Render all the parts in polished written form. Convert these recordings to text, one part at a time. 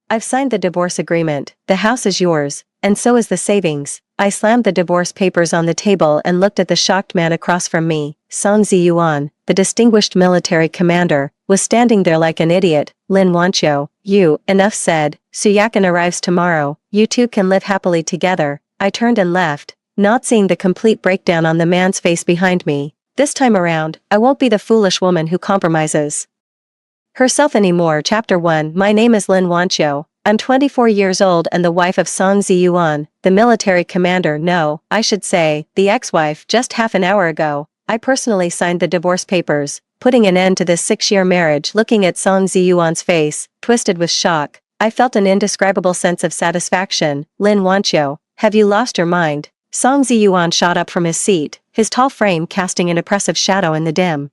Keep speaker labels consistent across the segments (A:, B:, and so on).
A: I've signed the divorce agreement, the house is yours, and so is the savings. I slammed the divorce papers on the table and looked at the shocked man across from me. Song Ziyuan, the distinguished military commander, was standing there like an idiot. Lin Wanqiu, you, enough said. Suyakan arrives tomorrow, you two can live happily together. I turned and left, not seeing the complete breakdown on the man's face behind me. This time around, I won't be the foolish woman who compromises herself anymore. Chapter 1. My name is Lin Wanqiu. I'm 24 years old and the wife of Song Ziyuan, the military commander. No, I should say, the ex-wife. Just half an hour ago, I personally signed the divorce papers, putting an end to this 6-year marriage. Looking at Song Ziyuan's face, twisted with shock, I felt an indescribable sense of satisfaction. Lin Wanqiu, have you lost your mind? Song Ziyuan shot up from his seat, his tall frame casting an oppressive shadow in the dim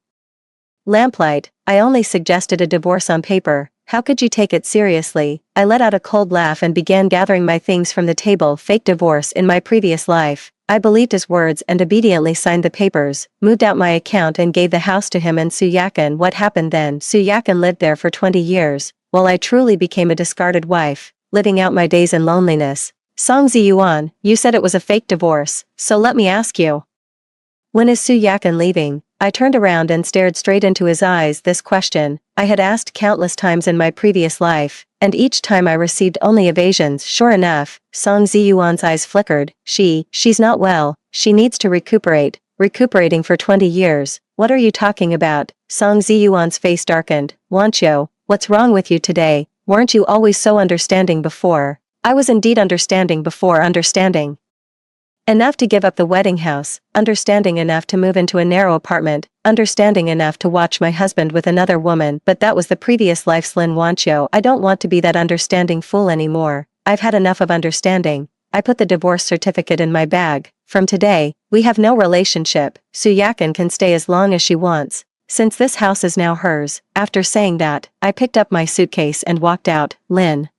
A: lamplight. I only suggested a divorce on paper. How could you take it seriously? I let out a cold laugh and began gathering my things from the table. Fake divorce in my previous life. I believed his words and obediently signed the papers, moved out my account and gave the house to him and Suyakan. What happened then? Suyakan lived there for 20 years, while I truly became a discarded wife, living out my days in loneliness. Song Ziyuan, you said it was a fake divorce, so let me ask you. When is Suyakan leaving? I turned around and stared straight into his eyes. This question I had asked countless times in my previous life, and each time I received only evasions. Sure enough, Song Ziyuan's eyes flickered. She's not well, she needs to recuperate. Recuperating for 20 years, what are you talking about? Song Ziyuan's face darkened. Wanqiu, what's wrong with you today? Weren't you always so understanding before? I was indeed understanding before understanding enough to give up the wedding house, understanding enough to move into a narrow apartment, understanding enough to watch my husband with another woman, but that was the previous life's Lin Wanqiu. I don't want to be that understanding fool anymore. I've had enough of understanding. I put the divorce certificate in my bag. From today, we have no relationship. Suyakan can stay as long as she wants, since this house is now hers. After saying that, I picked up my suitcase and walked out. Lin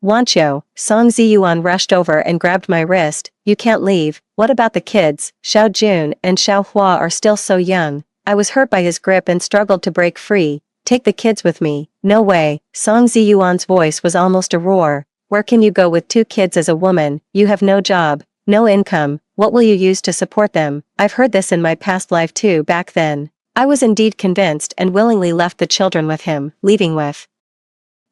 A: Wanqiu, Song Ziyuan rushed over and grabbed my wrist. You can't leave. What about the kids? Xiao Jun and Xiao Hua are still so young. I was hurt by his grip and struggled to break free. Take the kids with me. No way. Song Ziyuan's voice was almost a roar. Where can you go with 2 kids as a woman? You have no job, no income. What will you use to support them? I've heard this in my past life too. Back then, I was indeed convinced and willingly left the children with him, leaving with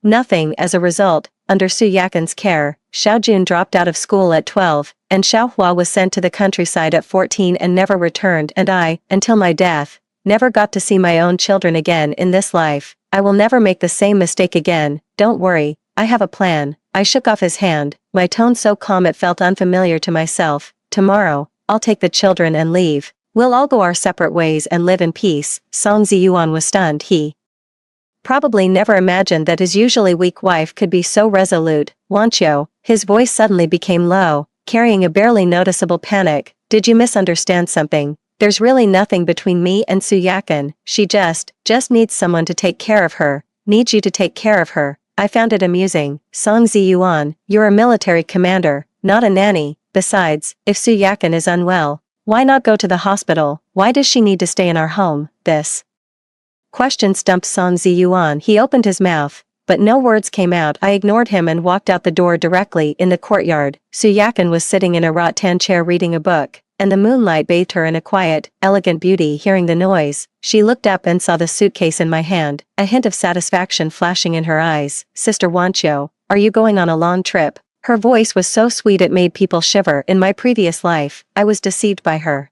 A: nothing. As a result, under Suyakan's care, Xiao Jun dropped out of school at 12, and Xiao Hua was sent to the countryside at 14 and never returned, and I, until my death, never got to see my own children again in this life. I will never make the same mistake again. Don't worry, I have a plan. I shook off his hand, my tone so calm it felt unfamiliar to myself. Tomorrow, I'll take the children and leave. We'll all go our separate ways and live in peace. Song Ziyuan was stunned. He probably never imagined that his usually weak wife could be so resolute. Wanqiu, his voice suddenly became low, carrying a barely noticeable panic. Did you misunderstand something? There's really nothing between me and Suyakan. She just needs someone to take care of her. Needs you to take care of her. I found it amusing. Song Ziyuan, you're a military commander, not a nanny. Besides, if Suyakan is unwell, why not go to the hospital? Why does she need to stay in our home? This question stumped Song Ziyuan. He opened his mouth, but no words came out. I ignored him and walked out the door. Directly in the courtyard, Suyakan was sitting in a rattan chair reading a book, and the moonlight bathed her in a quiet, elegant beauty. Hearing the noise, she looked up and saw the suitcase in my hand, a hint of satisfaction flashing in her eyes. Sister Wanqiu, are you going on a long trip? Her voice was so sweet it made people shiver. In my previous life, I was deceived by her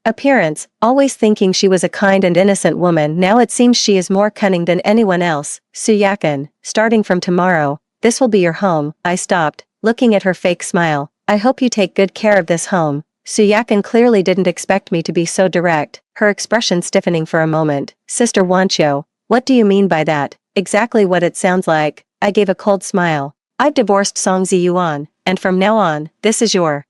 A: appearance, always thinking she was a kind and innocent woman. Now it seems she is more cunning than anyone else. Suyakan, starting from tomorrow, this will be your home. I stopped, looking at her fake smile. I hope you take good care of this home. Suyakan clearly didn't expect me to be so direct, her expression stiffening for a moment. Sister Wanqiu, what do you mean by that? Exactly what it sounds like. I gave a cold smile. I've divorced Song Ziyuan, and from now on, this is your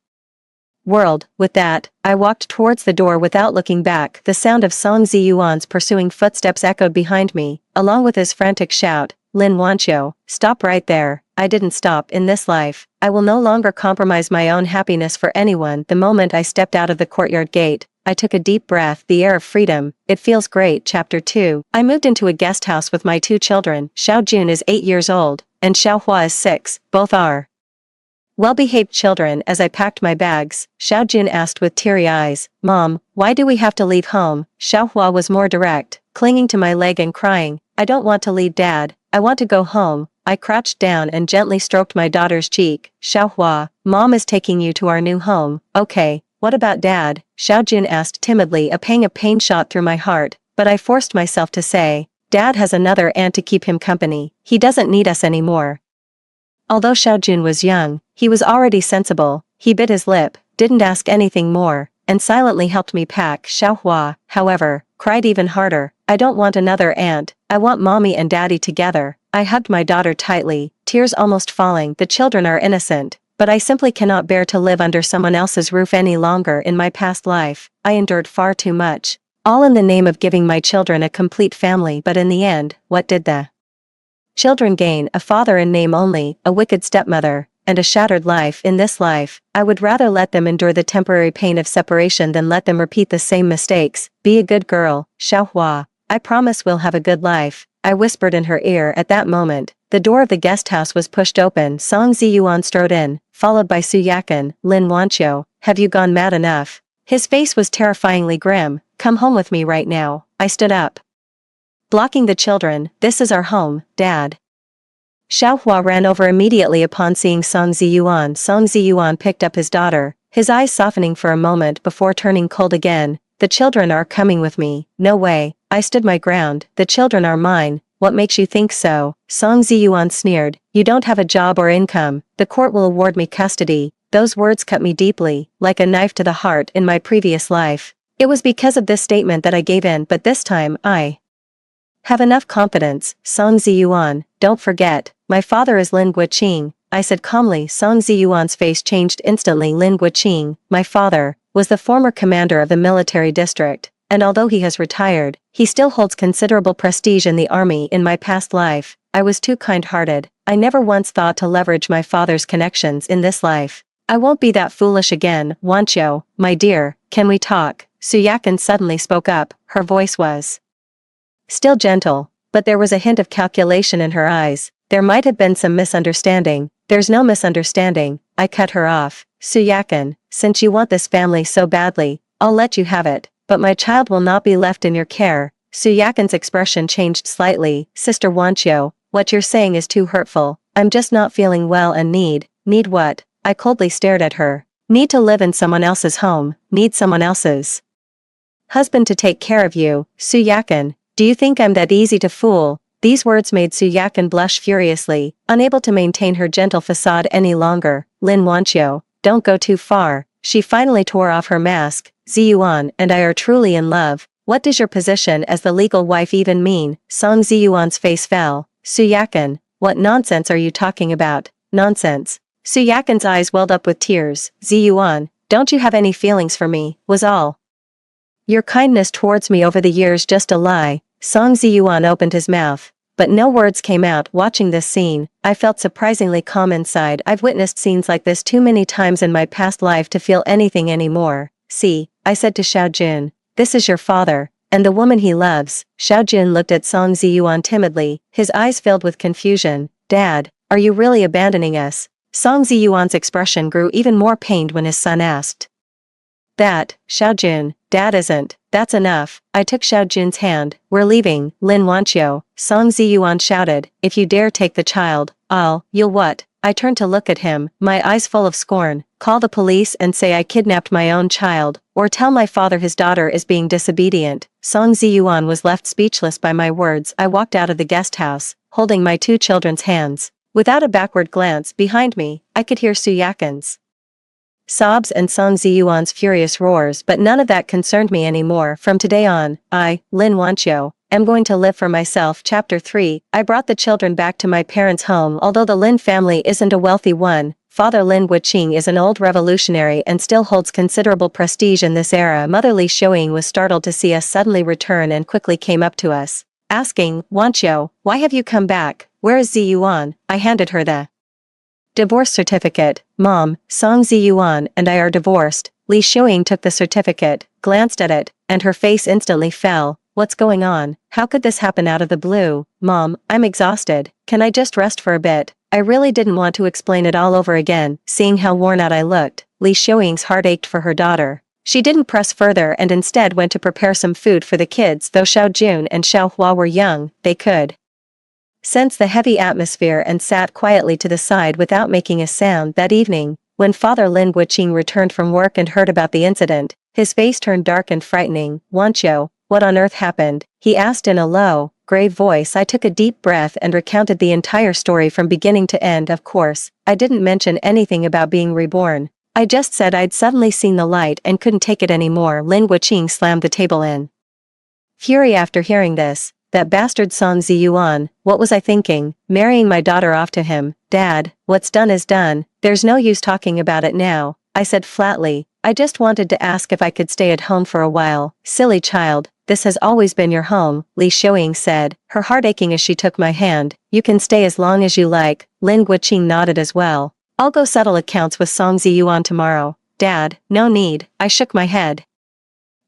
A: world. With that, I walked towards the door without looking back. The sound of Song Ziyuan's pursuing footsteps echoed behind me, along with his frantic shout, Lin Wanqiu, stop right there. I didn't stop in this life. I will no longer compromise my own happiness for anyone. The moment I stepped out of the courtyard gate, I took a deep breath. The air of freedom, it feels great. Chapter 2. I moved into a guest house with my 2 children. Xiao Jun is 8 years old, and Xiaohua is 6, both are well-behaved children. As I packed my bags, Xiaojun asked with teary eyes, "Mom, why do we have to leave home?" Xiaohua was more direct, clinging to my leg and crying, "I don't want to leave Dad, I want to go home." I crouched down and gently stroked my daughter's cheek. "Xiaohua, Mom is taking you to our new home." "Okay, what about Dad?" Xiaojun asked timidly. A pang of pain shot through my heart, but I forced myself to say, "Dad has another aunt to keep him company, he doesn't need us anymore." Although Xiaojun was young, he was already sensible. He bit his lip, didn't ask anything more, and silently helped me pack. Xiaohua, however, cried even harder, "I don't want another aunt, I want Mommy and Daddy together." I hugged my daughter tightly, tears almost falling. The children are innocent, but I simply cannot bear to live under someone else's roof any longer. In my past life, I endured far too much, all in the name of giving my children a complete family. But in the end, what did the children gain? A father in name only, a wicked stepmother, and a shattered life. In this life, I would rather let them endure the temporary pain of separation than let them repeat the same mistakes. Be a good girl, Xiaohua. I promise we'll have a good life, I whispered in her ear. At that moment, the door of the guest house was pushed open. Song Ziyuan strode in, followed by Su Yakan. "Lin Wanqiu, have you gone mad enough?" His face was terrifyingly grim. "Come home with me right now." I stood up, blocking the children. "This is our home, Dad." Xiaohua ran over immediately upon seeing Song Ziyuan. Song Ziyuan picked up his daughter, his eyes softening for a moment before turning cold again. "The children are coming with me." "No way." I stood my ground. "The children are mine." "What makes you think so?" Song Ziyuan sneered. "You don't have a job or income. The court will award me custody." Those words cut me deeply, like a knife to the heart. In my previous life, it was because of this statement that I gave in, but this time, I have enough confidence. "Song Ziyuan, don't forget, my father is Lin Guoqing," I said calmly. Song Ziyuan's face changed instantly. Lin Guoqing, my father, was the former commander of the military district, and although he has retired, he still holds considerable prestige in the army. In my past life, I was too kind-hearted. I never once thought to leverage my father's connections. In this life, I won't be that foolish again. "Wanqiu, my dear, can we talk?" Su Yakan suddenly spoke up. Her voice was still gentle, but there was a hint of calculation in her eyes. "There might have been some misunderstanding." "There's no misunderstanding," I cut her off. "Su Yakan, since you want this family so badly, I'll let you have it, but my child will not be left in your care." Su Yakan's expression changed slightly. "Sister Wanqiu, what you're saying is too hurtful. I'm just not feeling well and need." "Need what?" I coldly stared at her. "Need to live in someone else's home, need someone else's husband to take care of you." "Su Yakan, do you think I'm that easy to fool?" These words made Su Yakan blush furiously, unable to maintain her gentle facade any longer. "Lin Wanqiu, don't go too far." She finally tore off her mask. "Ziyuan and I are truly in love. What does your position as the legal wife even mean?" Song Ziyuan's face fell. "Su Yakan, what nonsense are you talking about?" "Nonsense." Su Yakan's eyes welled up with tears. "Ziyuan, don't you have any feelings for me? Was all your kindness towards me over the years just a lie?" Song Ziyuan opened his mouth, but no words came out. Watching this scene, I felt surprisingly calm inside. I've witnessed scenes like this too many times in my past life to feel anything anymore. "See," I said to Xiaojun, "this is your father, and the woman he loves." Xiaojun looked at Song Ziyuan timidly, his eyes filled with confusion. "Dad, are you really abandoning us?" Song Ziyuan's expression grew even more pained when his son asked that. "Xiaojun, Dad isn't." "That's enough." I took Xiaojun's hand. "We're leaving." "Lin Wanqiu," Song Ziyuan shouted, "if you dare take the child, you'll what?" I turned to look at him, my eyes full of scorn. "Call the police and say I kidnapped my own child, or tell my father his daughter is being disobedient." Song Ziyuan was left speechless by my words. I walked out of the guest house, holding my two children's hands. Without a backward glance behind me, I could hear Su Yakan's sobs and Song Ziyuan's furious roars, but none of that concerned me anymore. From today on, I, Lin Wanqiu, am going to live for myself. Chapter 3. I brought the children back to my parents' home. Although the Lin family isn't a wealthy one, Father Lin Guoqing is an old revolutionary and still holds considerable prestige in this era. Mother Li Xiuying was startled to see us suddenly return and quickly came up to us, asking, "Wanqiu, why have you come back? Where is Ziyuan?" I handed her the divorce certificate. "Mom, Song Ziyuan and I are divorced." Li Xiuying took the certificate, glanced at it, and her face instantly fell. what's going on? How could this happen out of the blue? Mom, I'm exhausted. Can I just rest for a bit? I really didn't want to explain it all over again, seeing how worn out I looked. Li Xiuying's heart ached for her daughter. She didn't press further and instead went to prepare some food for the kids. Though Xiao Jun and Xiao Hua were young, they could sense the heavy atmosphere and sat quietly to the side without making a sound. That evening, when Father Lin Wuqing returned from work and heard about the incident, his face turned dark and frightening. Wanqiu, what on earth happened? He asked in a low, grave voice. I took a deep breath and recounted the entire story from beginning to end. Of course, I didn't mention anything about being reborn. I just said I'd suddenly seen the light and couldn't take it anymore. Lin Wuqing slammed the table in fury after hearing this. That bastard Song Ziyuan, what was I thinking? Marrying my daughter off to him. Dad, what's done is done, there's no use talking about it now, I said flatly. I just wanted to ask if I could stay at home for a while. Silly child, this has always been your home, Li Xiuying said, her heart aching as she took my hand. You can stay as long as you like. Lin Wuqing nodded as well. I'll go settle accounts with Song Ziyuan tomorrow. Dad, no need, I shook my head.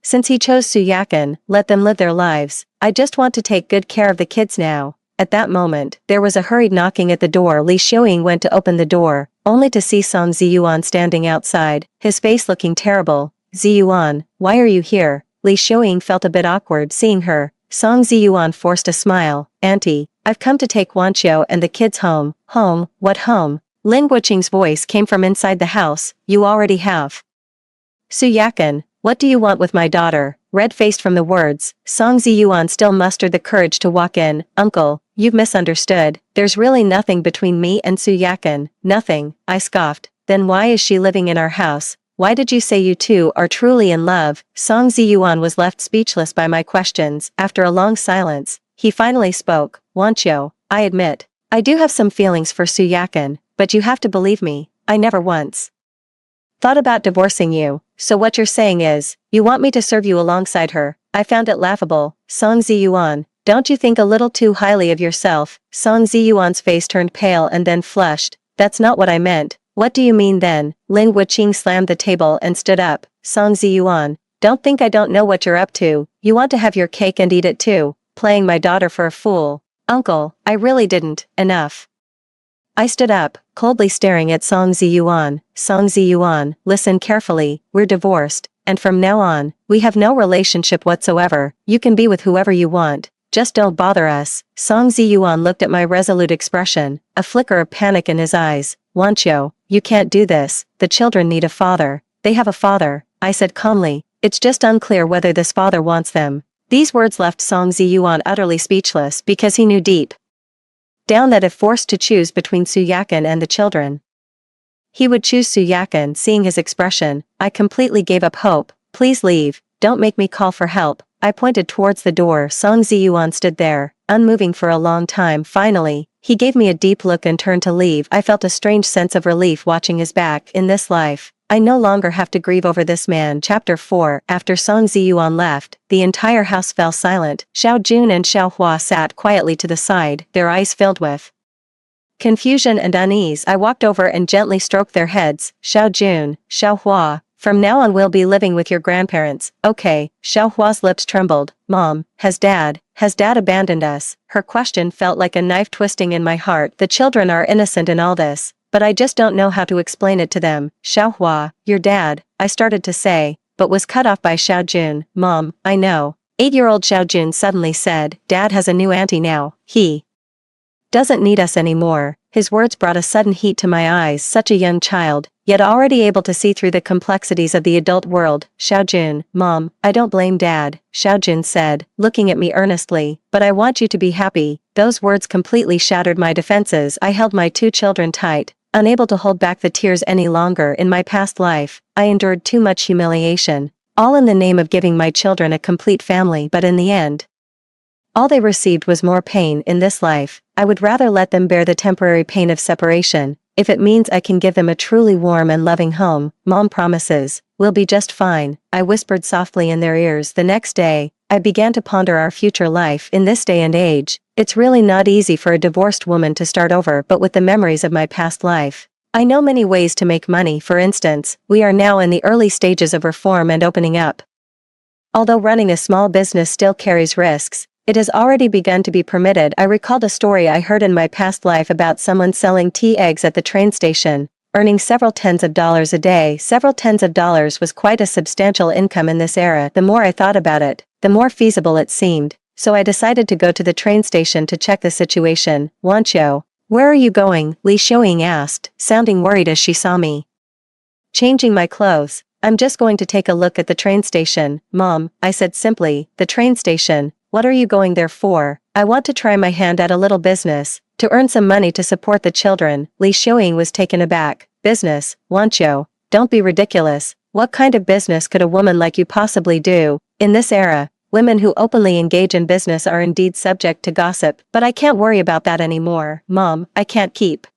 A: Since he chose Su Yakan, let them live their lives. I just want to take good care of the kids now. At that moment, there was a hurried knocking at the door. Li Xiuying went to open the door, only to see Song Ziyuan standing outside, his face looking terrible. Ziyuan, why are you here? Li Xiuying felt a bit awkward seeing her. Song Ziyuan forced a smile. Auntie, I've come to take Wanqiu and the kids home. Home? What home? Lin Wuqing's voice came from inside the house. You already have Su Yakan. What do you want with my daughter? Red-faced from the words, Song Ziyuan still mustered the courage to walk in. Uncle, you've misunderstood. There's really nothing between me and Su Yakan. Nothing, I scoffed. Then why is she living in our house? Why did you say you two are truly in love? Song Ziyuan was left speechless by my questions. After a long silence, he finally spoke. Wanqiu, I admit, I do have some feelings for Su Yakan, but you have to believe me, I never once thought about divorcing you. So what you're saying is, you want me to serve you alongside her? I found it laughable. Song Ziyuan, don't you think a little too highly of yourself? Song Ziyuan's face turned pale and then flushed. That's not what I meant. What do you mean then? Lin Wuqing slammed the table and stood up. Song Ziyuan, don't think I don't know what you're up to. You want to have your cake and eat it too, playing my daughter for a fool. Uncle, I really didn't. Enough. I stood up, coldly staring at Song Ziyuan. Song Ziyuan, listen carefully, we're divorced, and from now on, we have no relationship whatsoever. You can be with whoever you want, just don't bother us. Song Ziyuan looked at my resolute expression, a flicker of panic in his eyes. Wanqiu, you can't do this, the children need a father. They have a father, I said calmly, it's just unclear whether this father wants them. These words left Song Ziyuan utterly speechless because he knew deep down that if forced to choose between Su Yakan and the children, he would choose Su Yakan. Seeing his expression, I completely gave up hope. Please leave, don't make me call for help. I pointed towards the door. Song Ziyuan stood there, unmoving for a long time. Finally, he gave me a deep look and turned to leave. I felt a strange sense of relief watching his back. In this life, I no longer have to grieve over this man. Chapter 4. After Song Ziyuan left, the entire house fell silent. Xiao Jun and Xiao Hua sat quietly to the side, their eyes filled with confusion and unease. I walked over and gently stroked their heads. Xiao Jun, Xiao Hua, from now on we'll be living with your grandparents. Okay. Xiao Hua's lips trembled. Mom, has Dad abandoned us? Her question felt like a knife twisting in my heart. The children are innocent in all this, but I just don't know how to explain it to them. Xiao Hua, your dad, I started to say, but was cut off by Xiao Jun. Mom, I know. 8-year-old Xiao Jun suddenly said, Dad has a new auntie now. He doesn't need us anymore. His words brought a sudden heat to my eyes. Such a young child, yet already able to see through the complexities of the adult world. Xiao Jun, Mom, I don't blame Dad, Xiao Jun said, looking at me earnestly, but I want you to be happy. Those words completely shattered my defenses. I held my 2 children tight, unable to hold back the tears any longer. In my past life, I endured too much humiliation, all in the name of giving my children a complete family, but in the end, all they received was more pain. In this life, I would rather let them bear the temporary pain of separation, if it means I can give them a truly warm and loving home. Mom promises, we'll be just fine, I whispered softly in their ears. The next day, I began to ponder our future life. In this day and age, it's really not easy for a divorced woman to start over, but with the memories of my past life, I know many ways to make money. For instance, we are now in the early stages of reform and opening up Although running a small business still carries risks, it has already begun to be permitted. I recalled a story I heard in my past life about someone selling tea eggs at the train station, earning several tens of dollars a day. Several tens of dollars was quite a substantial income in this era. The more I thought about it, the more feasible it seemed, so I decided to go to the train station to check the situation. "Wancho, where are you going?" Li Xiaoying asked, sounding worried as she saw me. "Changing my clothes. I'm just going to take a look at the train station, Mom," I said simply. "The train station? What are you going there for?" "I want to try my hand at a little business, to earn some money to support the children." Li Xiaoying was taken aback. "Business, Wancho? Don't be ridiculous. What kind of business could a woman like you possibly do? In this era, women who openly engage in business are indeed subject to gossip, but I can't worry about that anymore, Mom. I can't keep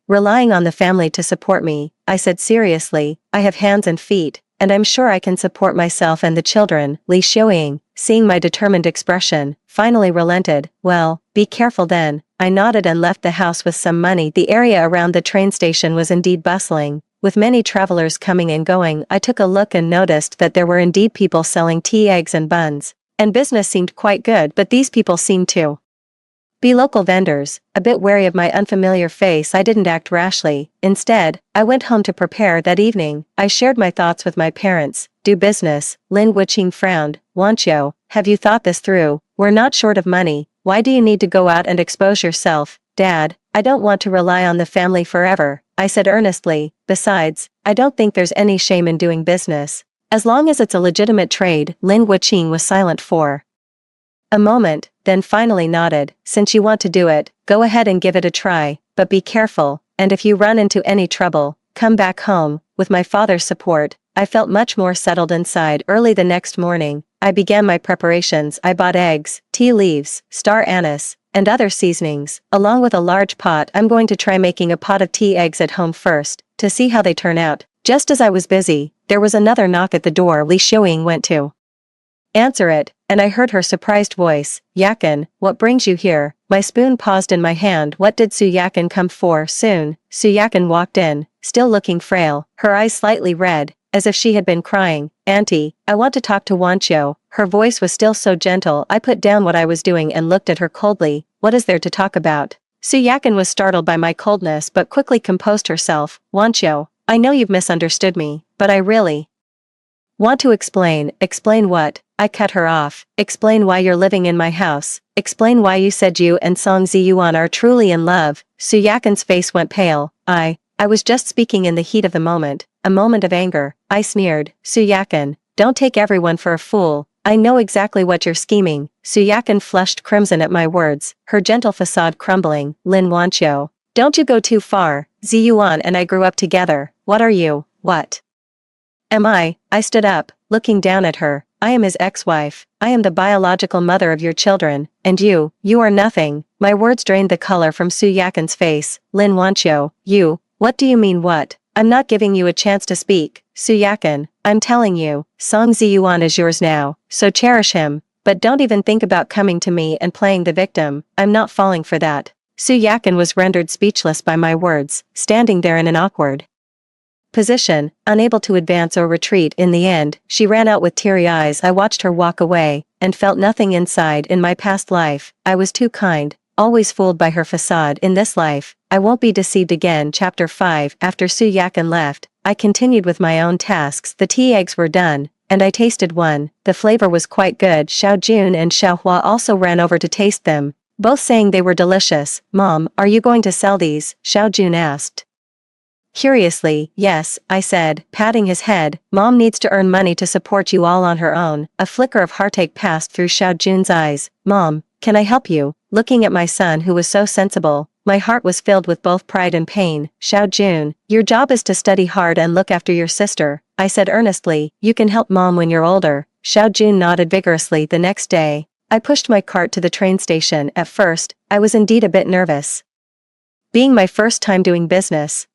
A: relying on the family to support me," I said seriously. "I have hands and feet, and I'm sure I can support myself and the children." Li Xiaoying, seeing my determined expression, finally relented. "Well, be careful then." I nodded and left the house with some money. The area around the train station was indeed bustling, with many travelers coming and going. I took a look and noticed that there were indeed people selling tea, eggs and buns, and business seemed quite good, but these people seemed to be local vendors. A bit wary of my unfamiliar face, I didn't act rashly. Instead, I went home to prepare. That evening, I shared my thoughts with my parents. "Do business?" Lin Wuqing frowned. "Wancho, have you thought this through? We're not short of money. Why do you need to go out and expose yourself?" "Dad, I don't want to rely on the family forever," I said earnestly. "Besides, I don't think there's any shame in doing business, as long as it's a legitimate trade." Lin Wuqing was silent for a moment, then finally nodded. "Since you want to do it, go ahead and give it a try, but be careful, and if you run into any trouble, come back home." With my father's support, I felt much more settled inside. Early the next morning, I began my preparations. I bought eggs, tea leaves, star anise, and other seasonings, along with a large pot. I'm going to try making a pot of tea eggs at home first, to see how they turn out. Just as I was busy, there was another knock at the door. Li Xiaoying went to answer it, and I heard her surprised voice. "Yakin, what brings you here?" My spoon paused in my hand. What did Su Yakin come for? Soon, Su Yakin walked in, still looking frail, her eyes slightly red, as if she had been crying. "Auntie, I want to talk to Wancho." Her voice was still so gentle. I put down what I was doing and looked at her coldly. "What is there to talk about?" Su Yakin was startled by my coldness but quickly composed herself. "Wancho, I know you've misunderstood me, but I really want to explain." "Explain what?" I cut her off. "Explain why you're living in my house. Explain why you said you and Song Ziyuan are truly in love." Su Yakin's face went pale. I was just speaking in the heat of the moment, a moment of anger," I sneered. "Su Yakin, don't take everyone for a fool. I know exactly what you're scheming." Su Yakin flushed crimson at my words, her gentle facade crumbling. "Lin Wancho, don't you go too far. Ziyuan and I grew up together. What are you? What am I?" I stood up, looking down at her. "I am his ex-wife. I am the biological mother of your children, and you are nothing." My words drained the color from Su Yakin's face. "Lin Wancho, what do you mean what?" "I'm not giving you a chance to speak, Su Yakin. I'm telling you, Song Ziyuan is yours now, so cherish him, but don't even think about coming to me and playing the victim. I'm not falling for that." Su Yakin was rendered speechless by my words, standing there in an awkward position, unable to advance or retreat. In the end, she ran out with teary eyes. I watched her walk away, and felt nothing inside. In my past life, I was too kind, always fooled by her facade. In this life, I won't be deceived again. Chapter 5. After Su Yakin left, I continued with my own tasks. The tea eggs were done, and I tasted one. The flavor was quite good. Xiao Jun and Xiao Hua also ran over to taste them, both saying they were delicious. "Mom, are you going to sell these?" Xiao Jun asked curiously. "Yes," I said, patting his head. "Mom needs to earn money to support you all on her own." A flicker of heartache passed through Xiao Jun's eyes. "Mom, can I help you?" Looking at my son who was so sensible, my heart was filled with both pride and pain. "Xiao Jun, your job is to study hard and look after your sister," I said earnestly. "You can help Mom when you're older." Xiao Jun nodded vigorously. The next day, I pushed my cart to the train station. At first, I was indeed a bit nervous, being my first time doing business.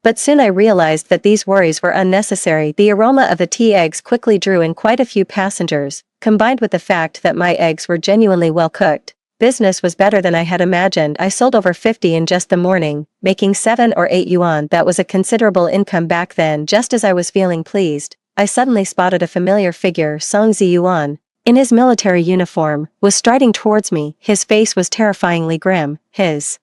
A: But soon I realized that these worries were unnecessary. The aroma of the tea eggs quickly drew in quite a few passengers, combined with the fact that my eggs were genuinely well cooked. Business was better than I had imagined. I sold over 50 in just the morning, making 7 or 8 yuan. That was a considerable income back then. Just as I was feeling pleased, I suddenly spotted a familiar figure. Song Ziyuan, in his military uniform, was striding towards me. His face was terrifyingly grim, his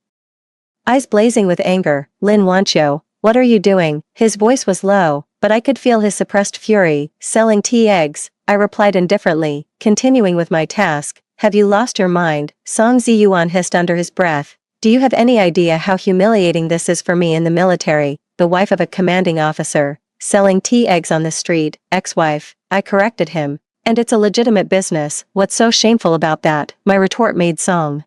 A: eyes blazing with anger. Lin Wanqiu, what are you doing? His voice was low, but I could feel his suppressed fury. Selling tea eggs, I replied indifferently, continuing with my task. Have you lost your mind? Song Ziyuan hissed under his breath. Do you have any idea how humiliating this is for me in the military, the wife of a commanding officer, selling tea eggs on the street, ex-wife? I corrected him. And it's a legitimate business. What's so shameful about that? My retort made Song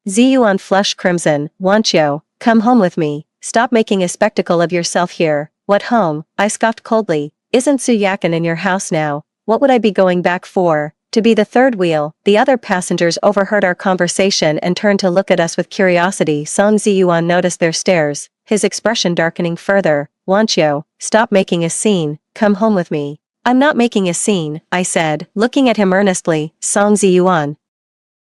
A: Ziyuan flushed crimson. Wanqiu, come home with me. Stop making a spectacle of yourself here. What home? I scoffed coldly. Isn't Su Yakin in your house now? What would I be going back for? To be the third wheel. The other passengers overheard our conversation and turned to look at us with curiosity. Song Ziyuan noticed their stares, his expression darkening further. Wanqiu, stop making a scene. Come home with me. I'm not making a scene, I said, looking at him earnestly. Song Ziyuan,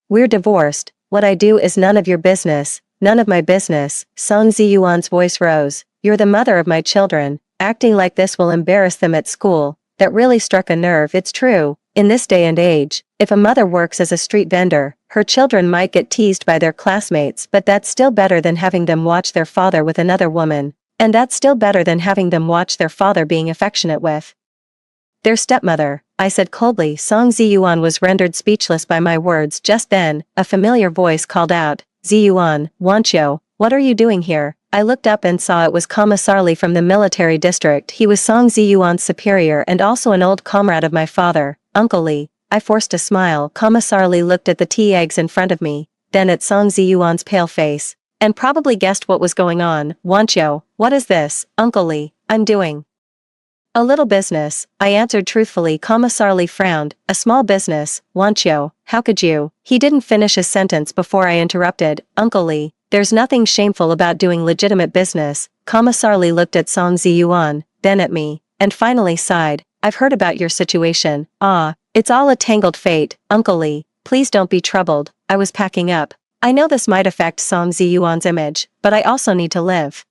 A: we're divorced. What I do is none of your business. None of my business. Song Ziyuan's voice rose. You're the mother of my children. Acting like this will embarrass them at school. That really struck a nerve. It's true. In this day and age, if a mother works as a street vendor, her children might get teased by their classmates, but that's still better than having them watch their father with another woman. And that's still better than having them watch their father being affectionate with their stepmother, I said coldly. Song Ziyuan was rendered speechless by my words. Just then, a familiar voice called out, Ziyuan, Wanqiu, what are you doing here? I looked up and saw it was Commissar Li from the military district. He was Song Ziyuan's superior and also an old comrade of my father, Uncle Li. I forced a smile. Commissar Li looked at the tea eggs in front of me, then at Song Ziyuan's pale face, and probably guessed what was going on. Wanqiu, what is this, Uncle Li? I'm doing a little business, I answered truthfully. Commissar Li frowned. A small business, Wanqiu, how could you? He didn't finish his sentence before I interrupted. Uncle Li, there's nothing shameful about doing legitimate business. Commissar Li looked at Song Ziyuan, then at me, and finally sighed. I've heard about your situation. Ah, it's all a tangled fate. Uncle Li, please don't be troubled. I was packing up. I know this might affect Song Ziyuan's image, but I also need to live.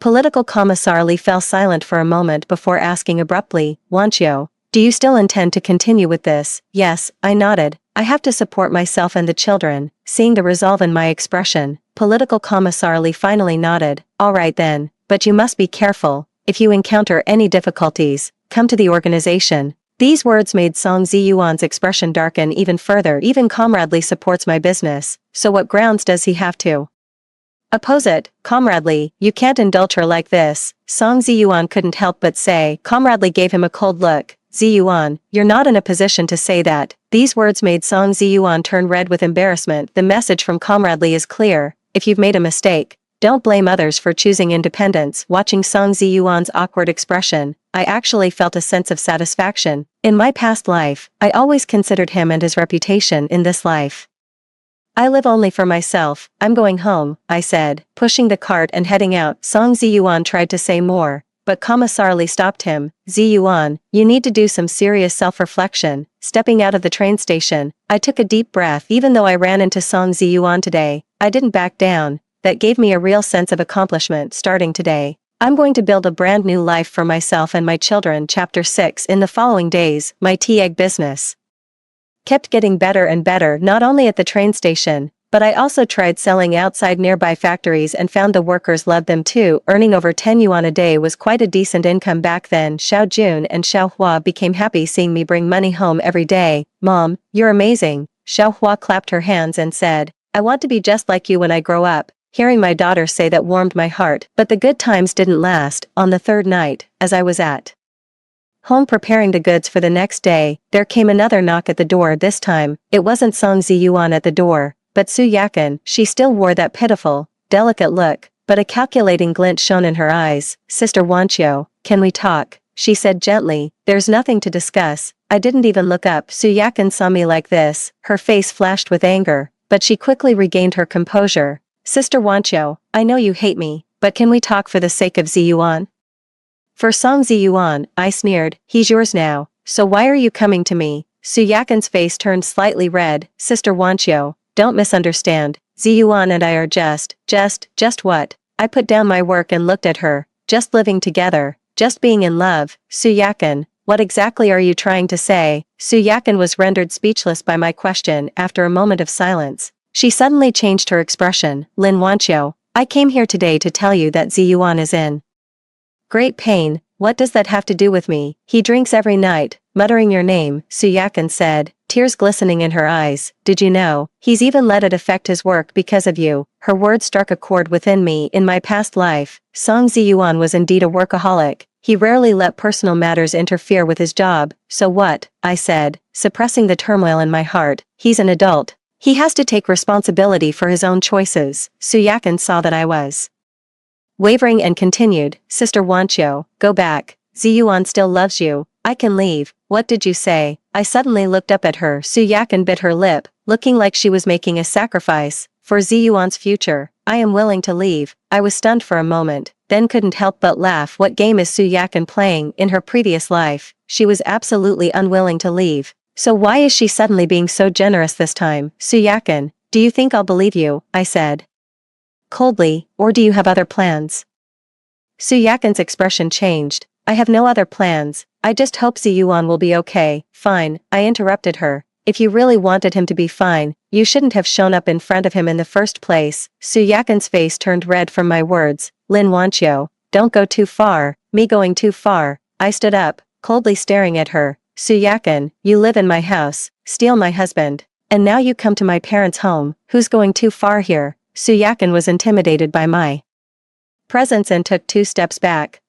A: Political Commissar Li fell silent for a moment before asking abruptly, Wanqiu, do you still intend to continue with this? Yes, I nodded. I have to support myself and the children. Seeing the resolve in my expression, Political Commissar Li finally nodded. All right then, but you must be careful. If you encounter any difficulties, come to the organization. These words made Song Ziyuan's expression darken even further. Even Comrade Li supports my business, so what grounds does he have to oppose it? Comrade Li, you can't indulge her like this, Song Ziyuan couldn't help but say. Comrade Li gave him a cold look. Ziyuan, you're not in a position to say that. These words made Song Ziyuan turn red with embarrassment. The message from Comrade Li is clear. If you've made a mistake, don't blame others for choosing independence. Watching Song Ziyuan's awkward expression, I actually felt a sense of satisfaction. In my past life, I always considered him and his reputation. In this life, I live only for myself. I'm going home, I said, pushing the cart and heading out. Song Ziyuan tried to say more, but Commissar Li stopped him. Ziyuan, you need to do some serious self-reflection. Stepping out of the train station, I took a deep breath. Even though I ran into Song Ziyuan today, I didn't back down. That gave me a real sense of accomplishment. Starting today, I'm going to build a brand new life for myself and my children. Chapter 6. In the following days, my tea egg business kept getting better and better, not only at the train station, but I also tried selling outside nearby factories and found the workers loved them too. Earning over 10 yuan a day was quite a decent income back then. Xiao Jun and Xiao Hua became happy seeing me bring money home every day. Mom, you're amazing. Xiao Hua clapped her hands and said, I want to be just like you when I grow up. Hearing my daughter say that warmed my heart, but the good times didn't last. On the third night, as I was at home preparing the goods for the next day, there came another knock at the door. This time, it wasn't Song Ziyuan at the door, but Su Yakin. She still wore that pitiful, delicate look, but a calculating glint shone in her eyes. Sister Wanqiu, can we talk? She said gently. There's nothing to discuss. I didn't even look up. Su Yakin saw me like this. Her face flashed with anger, but she quickly regained her composure. Sister Wanqiu, I know you hate me, but can we talk for the sake of Ziyuan? For Song Ziyuan, I sneered. He's yours now, so why are you coming to me? Su Yakin's face turned slightly red. Sister Wanqiu, don't misunderstand. Ziyuan and I are just what? I put down my work and looked at her. Just living together. just being in love. Suyakan, what exactly are you trying to say? Suyakan was rendered speechless by my question after a moment of silence. She suddenly changed her expression. Lin Wanqiu, I came here today to tell you that Ziyuan is in great pain. What does that have to do with me? He drinks every night, muttering your name, Suyakan said, tears glistening in her eyes. Did you know? He's even let it affect his work because of you. Her words struck a chord within me. In my past life, Song Ziyuan was indeed a workaholic. He rarely let personal matters interfere with his job. So what? I said, suppressing the turmoil in my heart. He's an adult. He has to take responsibility for his own choices. Suyakan saw that I was wavering and continued, Sister Wanqiu, go back. Ziyuan still loves you. I can leave. What did you say? I suddenly looked up at her. Suyakan bit her lip, looking like she was making a sacrifice for Ziyuan's future. I am willing to leave. I was stunned for a moment, then couldn't help but laugh. What game is Suyakan playing? In her previous life, she was absolutely unwilling to leave. So why is she suddenly being so generous this time? Suyakan, do you think I'll believe you? I said coldly, or do you have other plans? Suyakan's expression changed. I have no other plans. I just hope Ziyuan will be okay. Fine, I interrupted her. If you really wanted him to be fine, you shouldn't have shown up in front of him in the first place. Suyakan's face turned red from my words. Lin Wanqiu, don't go too far. Me going too far. I stood up, coldly staring at her. Suyakan, you live in my house, steal my husband, and now you come to my parents' home. Who's going too far here? Suyakan was intimidated by my presence and took 2 steps back.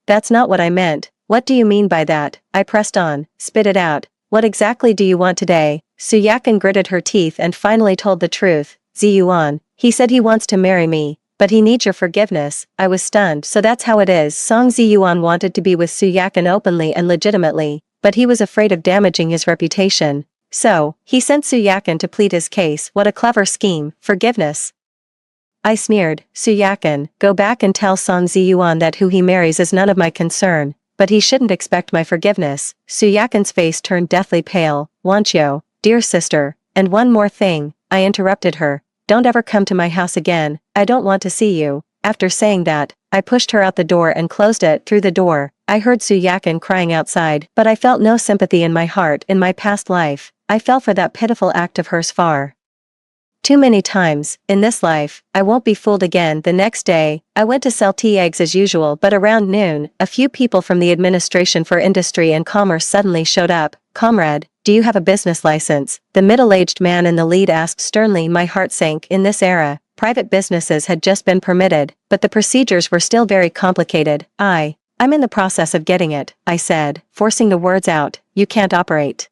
A: That's not what I meant. What do you mean by that? I pressed on. Spit it out. What exactly do you want today? Suyakan gritted her teeth and finally told the truth. Ziyuan, he said he wants to marry me, but he needs your forgiveness. I was stunned. So that's how it is. Song Ziyuan wanted to be with Suyakan openly and legitimately, but he was afraid of damaging his reputation. So, he sent Suyakan to plead his case. What a clever scheme. Forgiveness. I sneered. Suyakan, go back and tell Song Ziyuan that who he marries is none of my concern, but he shouldn't expect my forgiveness. Suyakan's face turned deathly pale. Wanqiu, dear sister, and one more thing, I interrupted her. Don't ever come to my house again. I don't want to see you. After saying that, I pushed her out the door and closed it. Through the door, I heard Suyakan crying outside, but I felt no sympathy in my heart. In my past life, I fell for that pitiful act of hers far too many times. In this life, I won't be fooled again. The next day, I went to sell tea eggs as usual, but around noon, a few people from the Administration for Industry and Commerce suddenly showed up. Comrade, do you have a business license? The middle-aged man in the lead asked sternly. My heart sank. In this era, private businesses had just been permitted, but the procedures were still very complicated. I'm in the process of getting it, I said, forcing the words out. You can't operate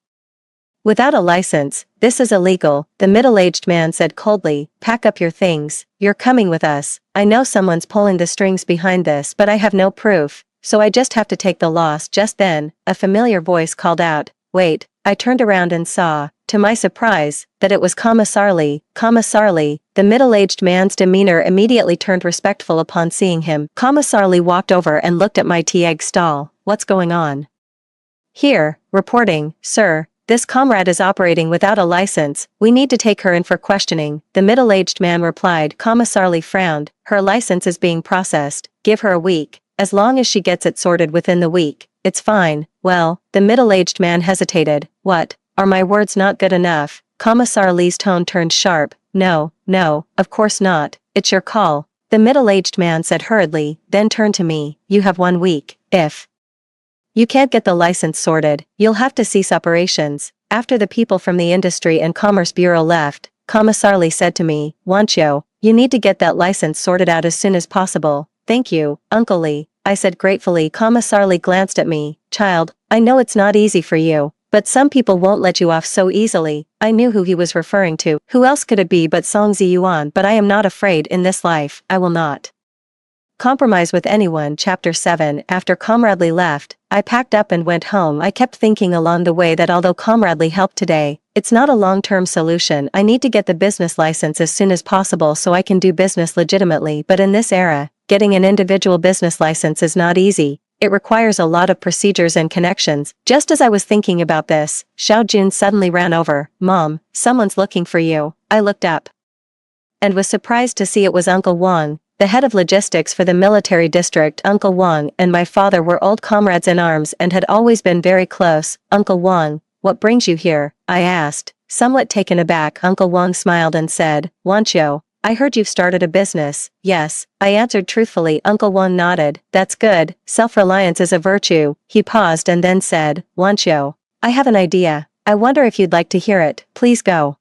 A: without a license. This is illegal, the middle-aged man said coldly. Pack up your things. You're coming with us. I know someone's pulling the strings behind this, but I have no proof, so I just have to take the loss. Just then, a familiar voice called out, wait. I turned around and saw, to my surprise, that it was Commissar Li. Commissar Li, the middle-aged man's demeanor immediately turned respectful upon seeing him. Commissar Li walked over and looked at my tea egg stall. What's going on here? Reporting, sir. This comrade is operating without a license. We need to take her in for questioning. The middle-aged man replied. Commissar Li frowned. Her license is being processed. Give her a week. As long as she gets it sorted within the week, it's fine. Well, the middle-aged man hesitated. What? Are my words not good enough? Commissar Li's tone turned sharp. No, of course not. It's your call. The middle-aged man said hurriedly, then turned to me. You have 1 week. If you can't get the license sorted, you'll have to cease operations. After the people from the Industry and Commerce Bureau left, Commissar Li said to me, Wanqiu, you need to get that license sorted out as soon as possible. Thank you, Uncle Li, I said gratefully. Commissar Li glanced at me. Child, I know it's not easy for you, but some people won't let you off so easily. I knew who he was referring to. Who else could it be but Song Ziyuan? But I am not afraid. In this life, I will not compromise with anyone. Chapter 7. After Comrade Li left, I packed up and went home. I kept thinking along the way that although Comrade Li helped today, it's not a long-term solution. I need to get the business license as soon as possible so I can do business legitimately. But in this era, getting an individual business license is not easy. It requires a lot of procedures and connections. Just as I was thinking about this, Xiao Jun suddenly ran over. Mom, someone's looking for you. I looked up and was surprised to see it was Uncle Wang. the head of logistics for the military district. Uncle Wang and my father were old comrades in arms and had always been very close. Uncle Wang, what brings you here? I asked. Somewhat taken aback, Uncle Wang smiled and said, Wancho, I heard you've started a business. Yes, I answered truthfully. Uncle Wang nodded. That's good, self-reliance is a virtue. He paused and then said, Wancho, I have an idea. I wonder if you'd like to hear it. Please go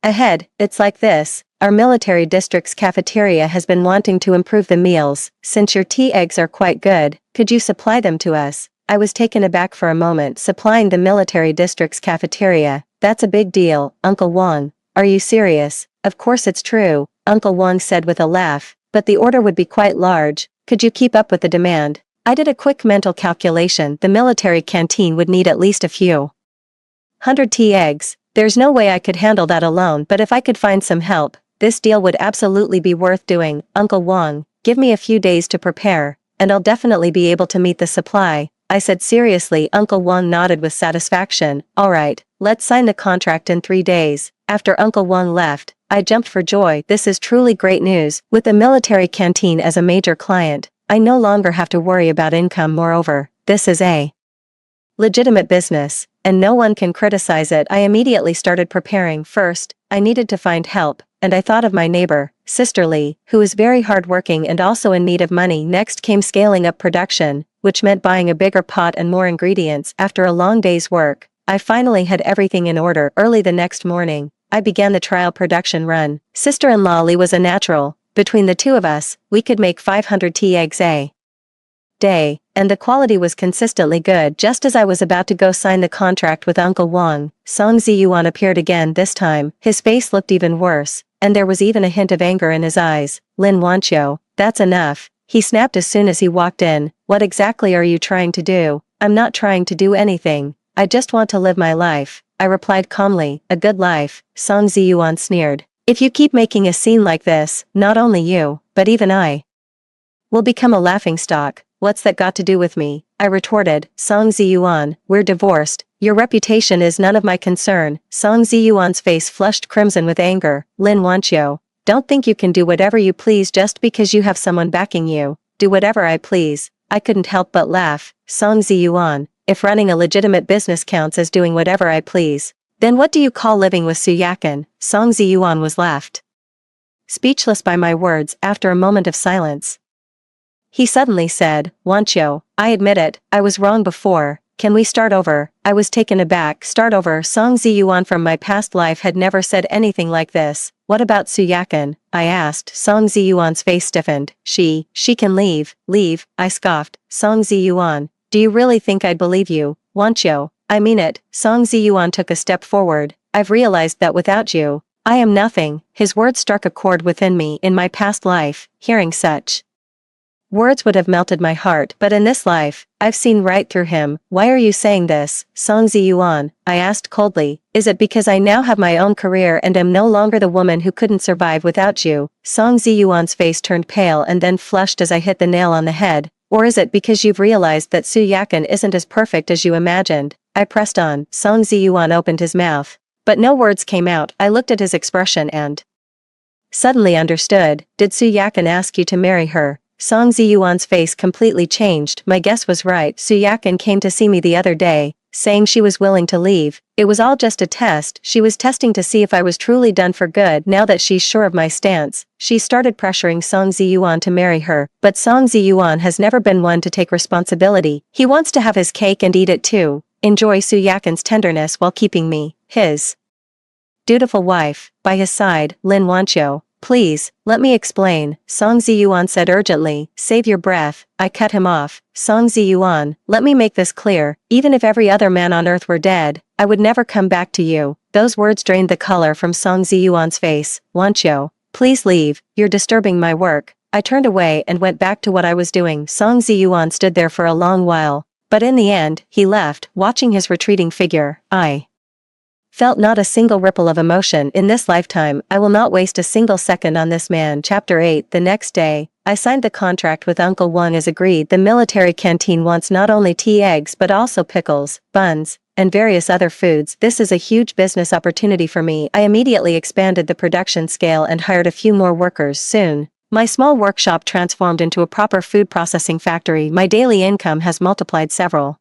A: ahead. It's like this. Our military district's cafeteria has been wanting to improve the meals. Since your tea eggs are quite good, could you supply them to us? I was taken aback for a moment. Supplying the military district's cafeteria? That's a big deal, Uncle Wang. Are you serious? Of course it's true, Uncle Wang said with a laugh, but the order would be quite large. Could you keep up with the demand? I did a quick mental calculation. The military canteen would need at least a few hundred tea eggs. There's no way I could handle that alone, but if I could find some help, this deal would absolutely be worth doing. Uncle Wang, give me a few days to prepare, and I'll definitely be able to meet the supply, I said seriously. Uncle Wang nodded with satisfaction. All right, let's sign the contract in 3 days. After Uncle Wang left, I jumped for joy. This is truly great news. With the military canteen as a major client, I no longer have to worry about income. Moreover, this is a legitimate business, and no one can criticize it. I immediately started preparing. First, I needed to find help, and I thought of my neighbor, Sister Lee, who is very hardworking and also in need of money. Next came scaling up production, which meant buying a bigger pot and more ingredients. After a long day's work, I finally had everything in order. Early the next morning, I began the trial production run. Sister-in-law Lee was a natural. Between the two of us, we could make 500 tea eggs a day, and the quality was consistently good. Just as I was about to go sign the contract with Uncle Wang, Song Ziyuan appeared again. This time, his face looked even worse, and there was even a hint of anger in his eyes. Lin Wancho, that's enough, he snapped as soon as he walked in. What exactly are you trying to do? I'm not trying to do anything. I just want to live my life, I replied calmly. A good life, Song Ziyuan sneered. If you keep making a scene like this, not only you, but even I will become a laughingstock. What's that got to do with me? I retorted. Song Ziyuan, we're divorced. Your reputation is none of my concern. Song Ziyuan's face flushed crimson with anger. Lin Wancho, don't think you can do whatever you please just because you have someone backing you. Do whatever I please. I couldn't help but laugh. Song Ziyuan, if running a legitimate business counts as doing whatever I please, then what do you call living with Su Yakan? Song Ziyuan was left speechless by my words. After a moment of silence, he suddenly said, Wancho, I admit it, I was wrong before. Can we start over? I was taken aback. Start over? Song Ziyuan from my past life had never said anything like this. What about Su Yakan? I asked. Song Ziyuan's face stiffened. She can leave. Leave? I scoffed. Song Ziyuan, do you really think I'd believe you? Wancho, I mean it. Song Ziyuan took a step forward. I've realized that without you, I am nothing. His words struck a chord within me. In my past life, hearing such words would have melted my heart, but in this life, I've seen right through him. Why are you saying this, Song Ziyuan? I asked coldly. Is it because I now have my own career and am no longer the woman who couldn't survive without you? Song Ziyuan's face turned pale and then flushed as I hit the nail on the head. Or is it because you've realized that Su Yakan isn't as perfect as you imagined? I pressed on. Song Ziyuan opened his mouth, but no words came out. I looked at his expression and suddenly understood. Did Su Yakan ask you to marry her? Song Ziyuan's face completely changed. My guess was right. Su Yakan came to see me the other day, saying she was willing to leave. It was all just a test. She was testing to see if I was truly done for good. Now that she's sure of my stance, she started pressuring Song Ziyuan to marry her. But Song Ziyuan has never been one to take responsibility. He wants to have his cake and eat it too. Enjoy Su Yakan's tenderness while keeping me his dutiful wife. By his side, Lin Wancho. Please, let me explain, Song Ziyuan said urgently. Save your breath. I cut him off. Song Ziyuan, let me make this clear. Even if every other man on earth were dead, I would never come back to you. Those words drained the color from Song Ziyuan's face. Wancho, please leave. You're disturbing my work. I turned away and went back to what I was doing. Song Ziyuan stood there for a long while, but in the end, he left. Watching his retreating figure, I felt not a single ripple of emotion. In this lifetime, I will not waste a single second on this man. Chapter 8. The next day, I signed the contract with Uncle Wang as agreed. The military canteen wants not only tea eggs but also pickles, buns, and various other foods. This is a huge business opportunity for me. I immediately expanded the production scale and hired a few more workers. Soon, My small workshop transformed into a proper food processing factory. My daily income has multiplied several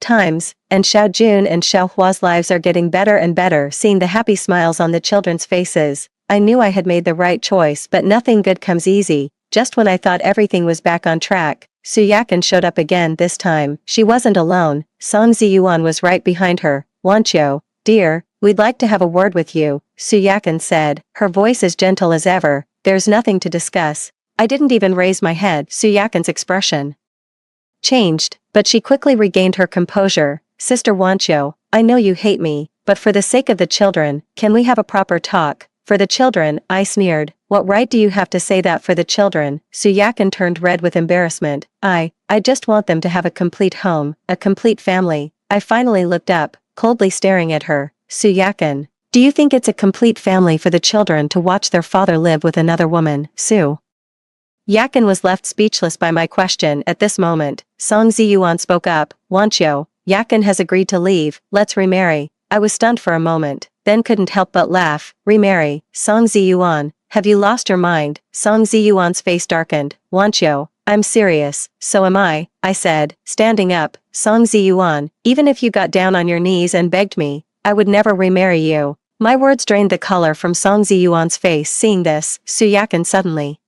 A: times, and Xiao Jun and Xiao Hua's lives are getting better and better. Seeing the happy smiles on the children's faces, I knew I had made the right choice, but nothing good comes easy. Just when I thought everything was back on track, Su Yakan showed up again. This time, she wasn't alone. Song Ziyuan was right behind her. "Wanqiu, dear, we'd like to have a word with you," Su Yakan said, her voice as gentle as ever. "There's nothing to discuss." I didn't even raise my head. Su Yakan's expression changed, but she quickly regained her composure. "Sister Wanqiu, I know you hate me, but for the sake of the children, can we have a proper talk?" "For the children," I sneered. "What right do you have to say that for the children?" Su Yakan turned red with embarrassment. I just want them to have a complete home, a complete family." I finally looked up, coldly staring at her. "Su Yakan, do you think it's a complete family for the children to watch their father live with another woman?" Su Yakan was left speechless by my question. At this moment, Song Ziyuan spoke up. "Wanqiu, Yakan has agreed to leave, let's remarry." I was stunned for a moment, then couldn't help but laugh. "Remarry, Song Ziyuan, have you lost your mind?" Song Ziyuan's face darkened. "Wanqiu, I'm serious." "So am I said, standing up. "Song Ziyuan, even if you got down on your knees and begged me, I would never remarry you." My words drained the color from Song Ziyuan's face. Seeing this, Su Yakan suddenly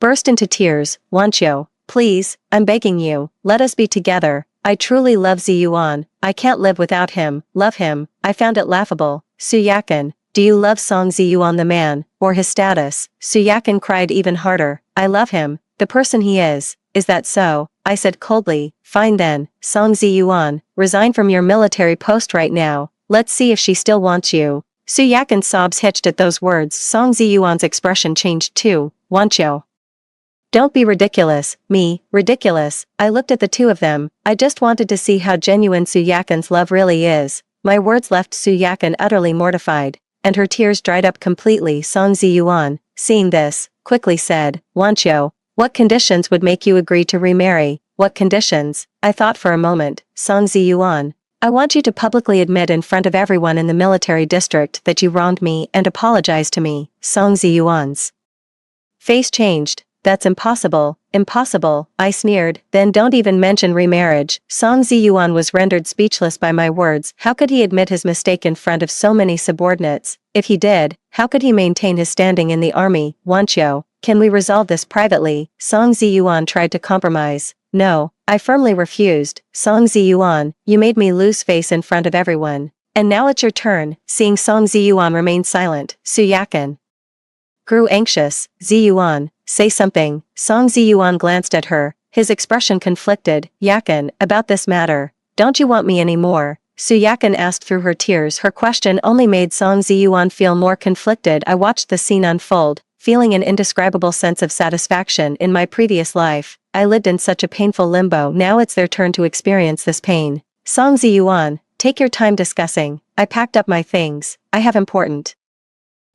A: burst into tears. "Wanqiu, please, I'm begging you, let us be together. I truly love Ziyuan, I can't live without him." "Love him?" I found it laughable. "Su Yakan, do you love Song Ziyuan the man, or his status?" Su Yakan cried even harder. "I love him, the person he is." "Is that so?" I said coldly. "Fine then, Song Ziyuan, resign from your military post right now. Let's see if she still wants you." Su Yakan's sobs hitched at those words. Song Ziyuan's expression changed too. "Wanqiu, don't be ridiculous." "Me, ridiculous?" I looked at the two of them. I just wanted to see how genuine Su Yakan's love really is. My words left Su Yakan utterly mortified, and her tears dried up completely. Song Ziyuan, seeing this, quickly said, "Wanqiu, what conditions would make you agree to remarry?" "What conditions?" I thought for a moment. "Song Ziyuan, I want you to publicly admit in front of everyone in the military district that you wronged me and apologize to me." Song Ziyuan's face changed. "That's impossible." "Impossible," I sneered. "Then don't even mention remarriage." Song Ziyuan was rendered speechless by my words. How could he admit his mistake in front of so many subordinates? If he did, how could he maintain his standing in the army? "Wanqiu, can we resolve this privately?" Song Ziyuan tried to compromise. "No," I firmly refused. "Song Ziyuan, you made me lose face in front of everyone. And now it's your turn." Seeing Song Ziyuan remain silent, Su Yakan grew anxious. "Ziyuan, say something." Song Ziyuan glanced at her, his expression conflicted. "Yakan, about this matter, don't you want me anymore?" Su Yakan asked through her tears. Her question only made Song Ziyuan feel more conflicted. I watched the scene unfold, feeling an indescribable sense of satisfaction. In my previous life, I lived in such a painful limbo. Now it's their turn to experience this pain. "Song Ziyuan, take your time discussing." I packed up my things. I have important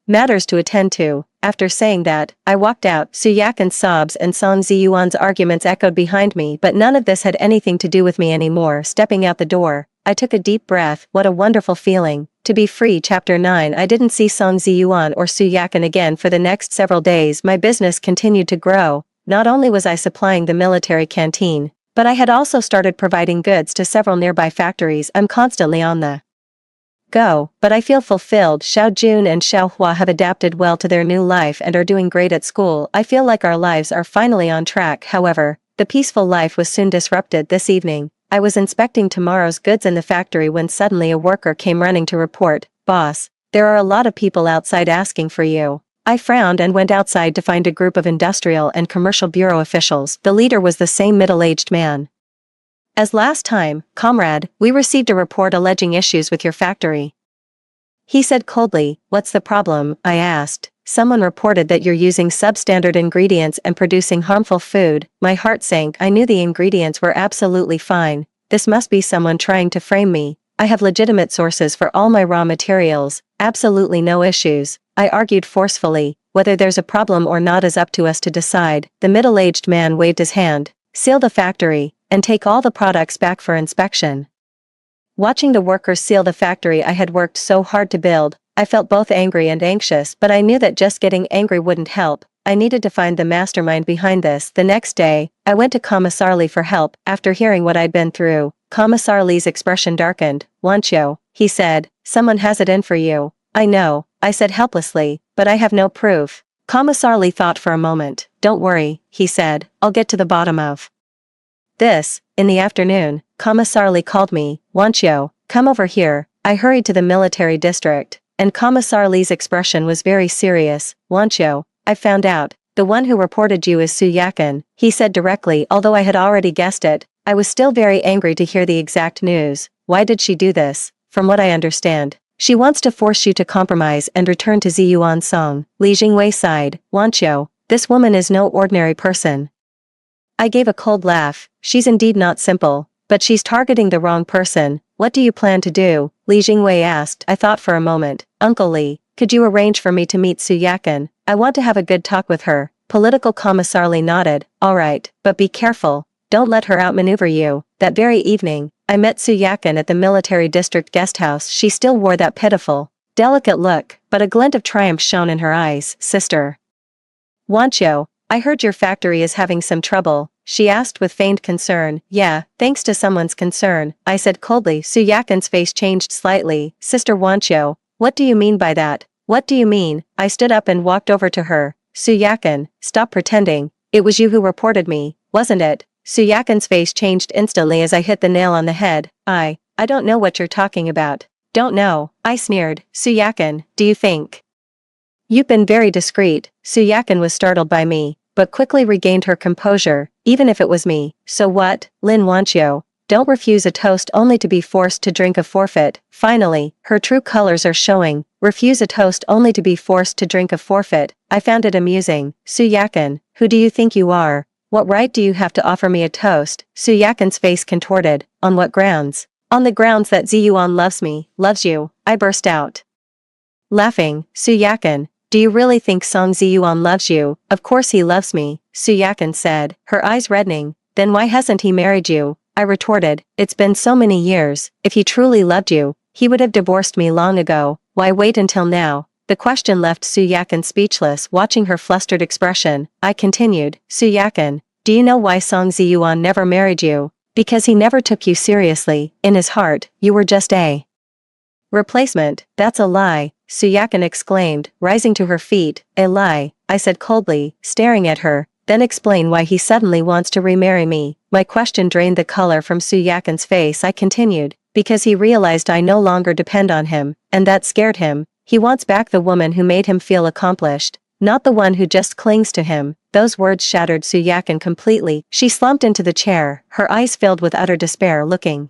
A: matters to attend to. After saying that, I walked out. Su Yakan's sobs and Song Ziyuan's arguments echoed behind me, but none of this had anything to do with me anymore. Stepping out the door, I took a deep breath. What a wonderful feeling to be free. Chapter 9. I didn't see Song Ziyuan or Su Yakan again for the next several days. My business continued to grow. Not only was I supplying the military canteen, but I had also started providing goods to several nearby factories. I'm constantly on the go, but I feel fulfilled. Xiao Jun and Xiao Hua have adapted well to their new life and are doing great at school. I feel like our lives are finally on track. However, the peaceful life was soon disrupted. This evening, I was inspecting tomorrow's goods in the factory when suddenly a worker came running to report, "Boss, there are a lot of people outside asking for you." I frowned and went outside to find a group of industrial and commercial bureau officials. The leader was the same middle-aged man as last time. "Comrade, we received a report alleging issues with your factory," he said coldly. "What's the problem?" I asked. "Someone reported that you're using substandard ingredients and producing harmful food." My heart sank. I knew the ingredients were absolutely fine. This must be someone trying to frame me. I have legitimate sources for all my raw materials. Absolutely no issues. I argued forcefully. "Whether there's a problem or not is up to us to decide." The middle-aged man waved his hand. "Seal the factory, and take all the products back for inspection." Watching the workers seal the factory I had worked so hard to build, I felt both angry and anxious, but I knew that just getting angry wouldn't help. I needed to find the mastermind behind this. The next day, I went to Commissar Lee for help. After hearing what I'd been through, Commissar Lee's expression darkened. Wancho, he said, someone has it in for you. I know, I said helplessly, but I have no proof. Commissar Lee thought for a moment. Don't worry, he said, I'll get to the bottom of this. In the afternoon, Commissar Lee called me. Wancho, come over here. I hurried to the military district, and Commissar Lee's expression was very serious. Wancho, I found out. The one who reported you is Su Yakin, he said directly. Although I had already guessed it, I was still very angry to hear the exact news. Why did she do this? From what I understand, she wants to force you to compromise and return to Ziyuan Song. Li Jingwei sighed. Wancho, this woman is no ordinary person. I gave a cold laugh. She's indeed not simple, but she's targeting the wrong person. What do you plan to do? Li Jingwei asked. I thought for a moment. Uncle Li, could you arrange for me to meet Su Yakin? I want to have a good talk with her. Political Commissar Li nodded. All right, but be careful. Don't let her outmaneuver you. That very evening, I met Su Yakin at the military district guest house. She still wore that pitiful, delicate look, but a glint of triumph shone in her eyes. Sister Wancho, I heard your factory is having some trouble, she asked with feigned concern. Yeah, thanks to someone's concern, I said coldly. Su Yakin's face changed slightly. Sister Wancho, what do you mean by that? What do you mean? I stood up and walked over to her. Su Yakin, stop pretending. It was you who reported me, wasn't it? Su Yakin's face changed instantly as I hit the nail on the head. I don't know what you're talking about. Don't know, I sneered. Su Yakin, do you think you've been very discreet? Su Yakin was startled by me, but quickly regained her composure. Even if it was me, so what? Lin Wancho, don't refuse a toast only to be forced to drink a forfeit. Finally, her true colors are showing. Refuse a toast only to be forced to drink a forfeit. I found it amusing. Su Yakin, who do you think you are? What right do you have to offer me a toast? Su Yakin's face contorted. On what grounds? On the grounds that Ziyuan loves me, loves you, I burst out, laughing. Su Yakin, do you really think Song Ziyuan loves you? Of course he loves me, Su Yakin said, her eyes reddening. Then why hasn't he married you? I retorted. It's been so many years. If he truly loved you, he would have divorced me long ago. Why wait until now? The question left Su Yakin speechless. Watching her flustered expression, I continued. Su Yakin, do you know why Song Ziyuan never married you? Because he never took you seriously. In his heart, you were just a replacement. That's a lie, Su Yakin exclaimed, rising to her feet. A lie, I said coldly, staring at her. Then explain why he suddenly wants to remarry me. My question drained the color from Su Yakin's face. I continued. Because he realized I no longer depend on him, and that scared him. He wants back the woman who made him feel accomplished, not the one who just clings to him. Those words shattered Su Yakin completely. She slumped into the chair, her eyes filled with utter despair. Looking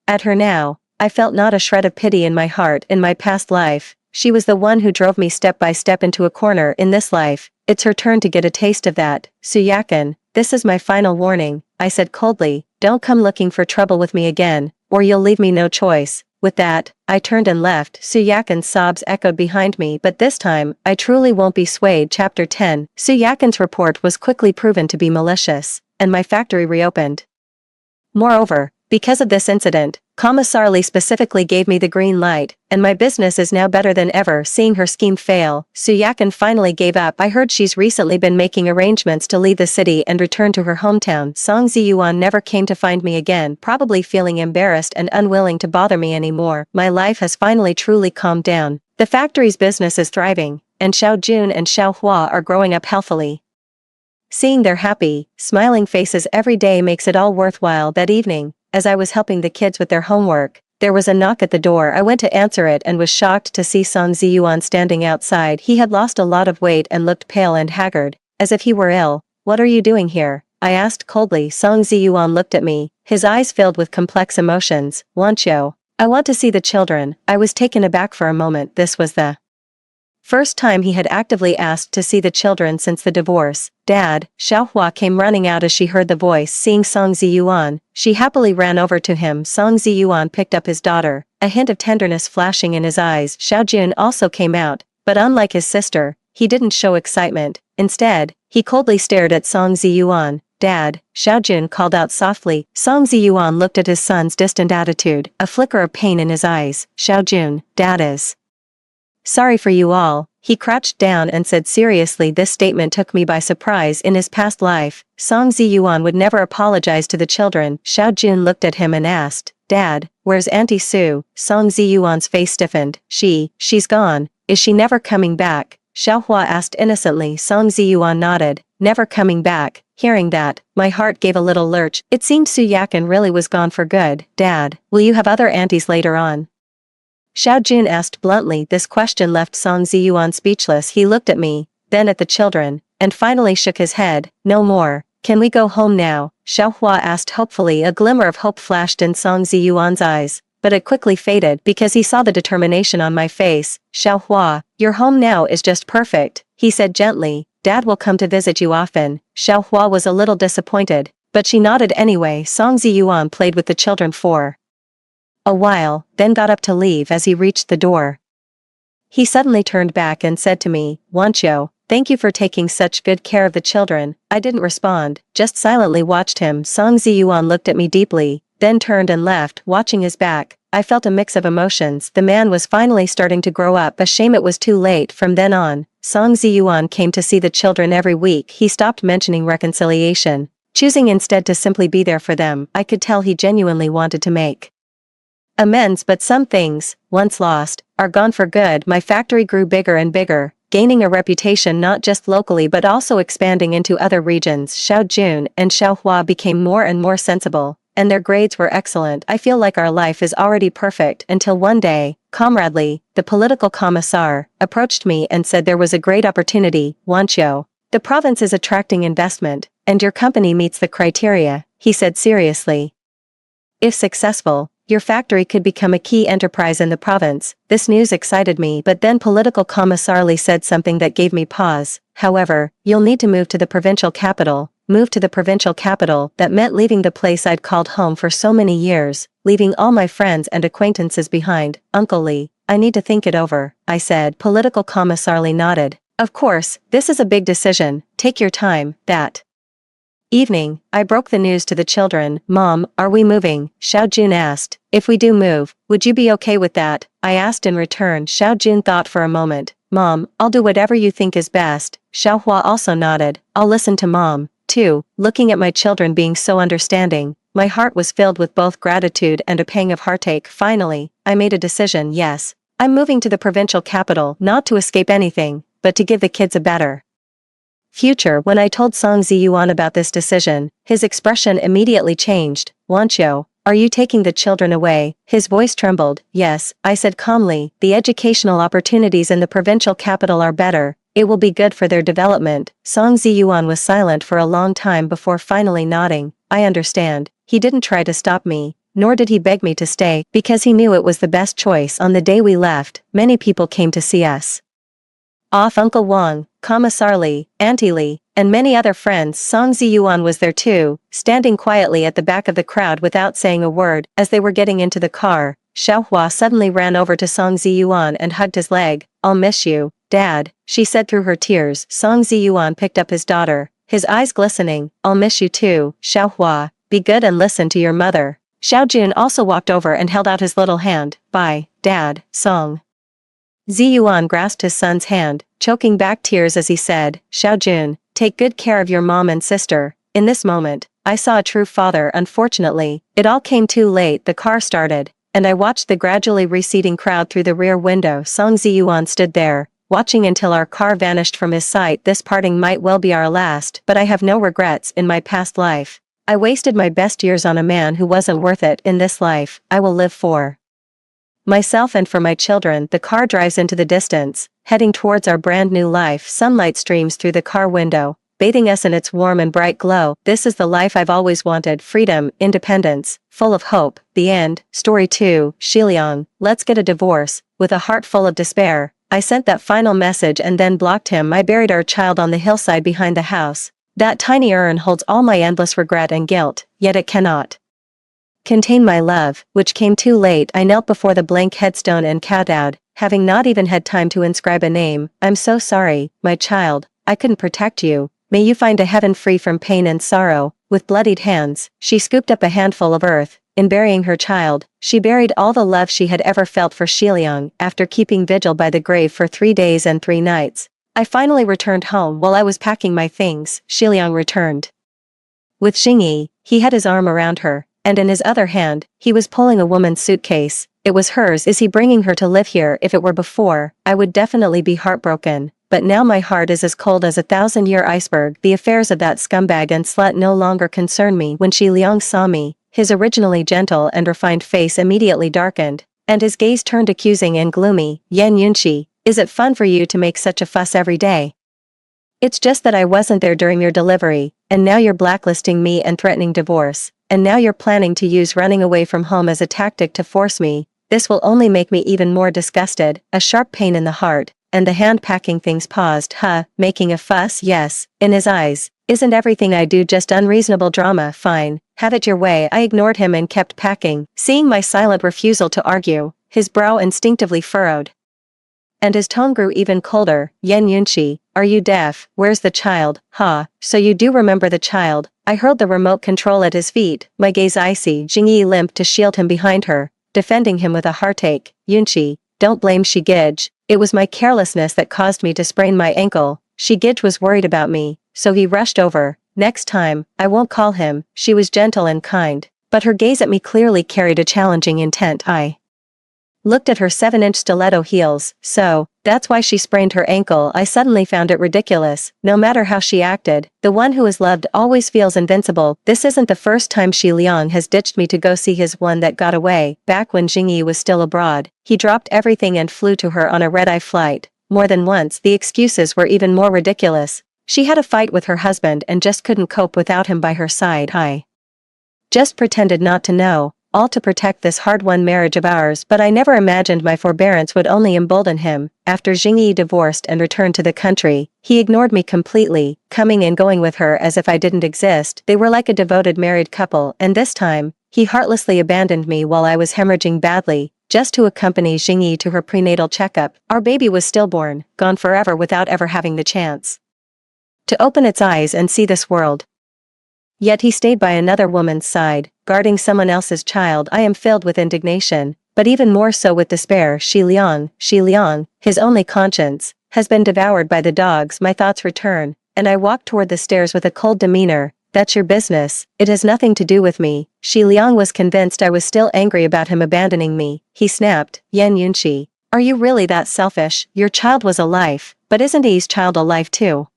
A: at her now, I felt not a shred of pity in my heart. In my past life, she was the one who drove me step by step into a corner. In this life, it's her turn to get a taste of that. Su Yakin, this is my final warning, I said coldly. Don't come looking for trouble with me again, or you'll leave me no choice. With that, I turned and left. Su Yakin's sobs echoed behind me, but this time, I truly won't be swayed. Chapter 10. Su Yakin's report was quickly proven to be malicious, and my factory reopened. Moreover, because of this incident, Commissar Lee specifically gave me the green light, and my business is now better than ever. Seeing her scheme fail, Su Yakin finally gave up. I heard she's recently been making arrangements to leave the city and return to her hometown. Song Ziyuan never came to find me again, probably feeling embarrassed and unwilling to bother me anymore. My life has finally truly calmed down. The factory's business is thriving, and Xiao Jun and Xiao Hua are growing up healthily. Seeing their happy, smiling faces every day makes it all worthwhile. That evening, as I was helping the kids with their homework, there was a knock at the door. I went to answer it and was shocked to see Song Ziyuan standing outside. He had lost a lot of weight and looked pale and haggard, as if he were ill. What are you doing here? I asked coldly. Song Ziyuan looked at me, his eyes filled with complex emotions. Wancho, I want to see the children. I was taken aback for a moment. This was the first time he had actively asked to see the children since the divorce. Dad, Xiao Hua came running out as she heard the voice. Seeing Song Ziyuan, she happily ran over to him. Song Ziyuan picked up his daughter, a hint of tenderness flashing in his eyes. Xiao Jun also came out, but unlike his sister, he didn't show excitement. Instead, he coldly stared at Song Ziyuan. Dad, Xiao Jun called out softly. Song Ziyuan looked at his son's distant attitude, a flicker of pain in his eyes. Xiao Jun, Dad is Sorry for you all. He crouched down and said seriously. This statement took me by surprise. In his past life, Song Ziyuan would never apologize to the children. Xiao Jun looked at him and asked, Dad, where's Auntie Sue? Song Ziyuan's face stiffened. She's gone. Is she never coming back? Xiao Hua asked innocently. Song Ziyuan nodded. Never coming back. Hearing that, my heart gave a little lurch. It seemed Su Yakan really was gone for good. Dad, will you have other aunties later on? Xiao Jun asked bluntly. This question left Song Ziyuan speechless. He looked at me, then at the children, and finally shook his head. No more. Can we go home now? Xiao Hua asked hopefully. A glimmer of hope flashed in Song Ziyuan's eyes, but it quickly faded because he saw the determination on my face. Xiao Hua, your home now is just perfect, he said gently. Dad will come to visit you often. Xiao Hua was a little disappointed, but she nodded anyway. Song Ziyuan played with the children for a while, then got up to leave. As he reached the door, he suddenly turned back and said to me, Wanqiu, thank you for taking such good care of the children. I didn't respond, just silently watched him. Song Ziyuan looked at me deeply, then turned and left. Watching his back, I felt a mix of emotions. The man was finally starting to grow up. A shame it was too late. From then on, Song Ziyuan came to see the children every week. He stopped mentioning reconciliation, choosing instead to simply be there for them. I could tell he genuinely wanted to make amends, but some things, once lost, are gone for good. My factory grew bigger and bigger, gaining a reputation not just locally but also expanding into other regions. Xiao Jun and Xiao Hua became more and more sensible, and their grades were excellent. I feel like our life is already perfect until one day, Comradely, the political commissar, approached me and said there was a great opportunity. Wanqiu, the province is attracting investment, and your company meets the criteria, he said seriously. If successful, your factory could become a key enterprise in the province. This news excited me, but then political commissar Li said something that gave me pause. However, you'll need to move to the provincial capital. Move to the provincial capital. That meant leaving the place I'd called home for so many years, leaving all my friends and acquaintances behind. Uncle Li, I need to think it over, I said. Political commissar Li nodded. Of course, this is a big decision. Take your time. That evening, I broke the news to the children. Mom, are we moving? Xiao Jun asked. If we do move, would you be okay with that? I asked in return. Xiao Jun thought for a moment. Mom, I'll do whatever you think is best. Xiao Hua also nodded. I'll listen to Mom, too. Looking at my children being so understanding, my heart was filled with both gratitude and a pang of heartache. Finally, I made a decision. Yes, I'm moving to the provincial capital, not to escape anything, but to give the kids a better future. When I told Song Ziyuan about this decision, his expression immediately changed. Wanqiu, are you taking the children away? His voice trembled. Yes, I said calmly. The educational opportunities in the provincial capital are better. It will be good for their development. Song Ziyuan was silent for a long time before finally nodding. I understand. He didn't try to stop me, nor did he beg me to stay, because he knew it was the best choice. On the day we left, many people came to see us off. Uncle Wang, Commissar Li, Auntie Li, and many other friends. Song Ziyuan was there too, standing quietly at the back of the crowd without saying a word. As they were getting into the car, Xiao Hua suddenly ran over to Song Ziyuan and hugged his leg. I'll miss you, Dad, she said through her tears. Song Ziyuan picked up his daughter, his eyes glistening. I'll miss you too, Xiao Hua. Be good and listen to your mother. Xiao Jun also walked over and held out his little hand. Bye, Dad. Song Ziyuan grasped his son's hand, choking back tears as he said, Xiao Jun, take good care of your mom and sister. In this moment, I saw a true father. Unfortunately, it all came too late. The car started, and I watched the gradually receding crowd through the rear window. Song Ziyuan stood there, watching until our car vanished from his sight. This parting might well be our last, but I have no regrets. In my past life, I wasted my best years on a man who wasn't worth it. In this life, I will live for myself and for my children. The car drives into the distance, heading towards our brand new life. Sunlight streams through the car window, bathing us in its warm and bright glow. This is the life I've always wanted. Freedom, independence, full of hope. The end. Story 2. Shiliang, let's get a divorce. With a heart full of despair, I sent that final message and then blocked him. I buried our child on the hillside behind the house. That tiny urn holds all my endless regret and guilt, yet it cannot contain my love, which came too late. I knelt before the blank headstone and kowtowed, having not even had time to inscribe a name. I'm so sorry, my child. I couldn't protect you. May you find a heaven free from pain and sorrow. With bloodied hands, she scooped up a handful of earth. In burying her child, she buried all the love she had ever felt for Shiliang. After keeping vigil by the grave for 3 days and 3 nights, I finally returned home. While I was packing my things, Shiliang returned. With Xingyi, he had his arm around her, and in his other hand, he was pulling a woman's suitcase. It was hers. Is he bringing her to live here? If it were before, I would definitely be heartbroken. But now my heart is as cold as a 1,000-year iceberg. The affairs of that scumbag and slut no longer concern me. When Shiliang saw me, his originally gentle and refined face immediately darkened, and his gaze turned accusing and gloomy. Yan Yunqi, is it fun for you to make such a fuss every day? It's just that I wasn't there during your delivery, and now you're blacklisting me and threatening divorce, and now you're planning to use running away from home as a tactic to force me. This will only make me even more disgusted. A sharp pain in the heart, and the hand packing things paused. Making a fuss? Yes, in his eyes. Isn't everything I do just unreasonable drama? Fine, have it your way. I ignored him and kept packing. Seeing my silent refusal to argue, his brow instinctively furrowed, and his tone grew even colder. Yan Yunqi, are you deaf? Where's the child? So you do remember the child? I hurled the remote control at his feet, my gaze icy. Jingyi limped to shield him behind her, defending him with a heartache. Yunqi, don't blame Shigij. It was my carelessness that caused me to sprain my ankle. Shigij was worried about me, so he rushed over. Next time, I won't call him. She was gentle and kind, but her gaze at me clearly carried a challenging intent. I looked at her 7-inch stiletto heels. So, that's why she sprained her ankle. I suddenly found it ridiculous. No matter how she acted, the one who is loved always feels invincible. This isn't the first time Shi Liang has ditched me to go see his one that got away. Back when Jingyi was still abroad, he dropped everything and flew to her on a red-eye flight. More than once, the excuses were even more ridiculous. She had a fight with her husband and just couldn't cope without him by her side. I just pretended not to know, all to protect this hard-won marriage of ours, but I never imagined my forbearance would only embolden him. After Jingyi divorced and returned to the country, he ignored me completely, coming and going with her as if I didn't exist. They were like a devoted married couple, and this time, he heartlessly abandoned me while I was hemorrhaging badly, just to accompany Jingyi to her prenatal checkup. Our baby was stillborn, gone forever without ever having the chance to open its eyes and see this world. Yet he stayed by another woman's side, guarding someone else's child. I am filled with indignation, but even more so with despair. Shi Liang, his only conscience, has been devoured by the dogs. My thoughts return, and I walk toward the stairs with a cold demeanor. That's your business, it has nothing to do with me. Shi Liang was convinced I was still angry about him abandoning me. He snapped, Yan Yunqi, are you really that selfish? Your child was a life, but isn't Yi's child a life too?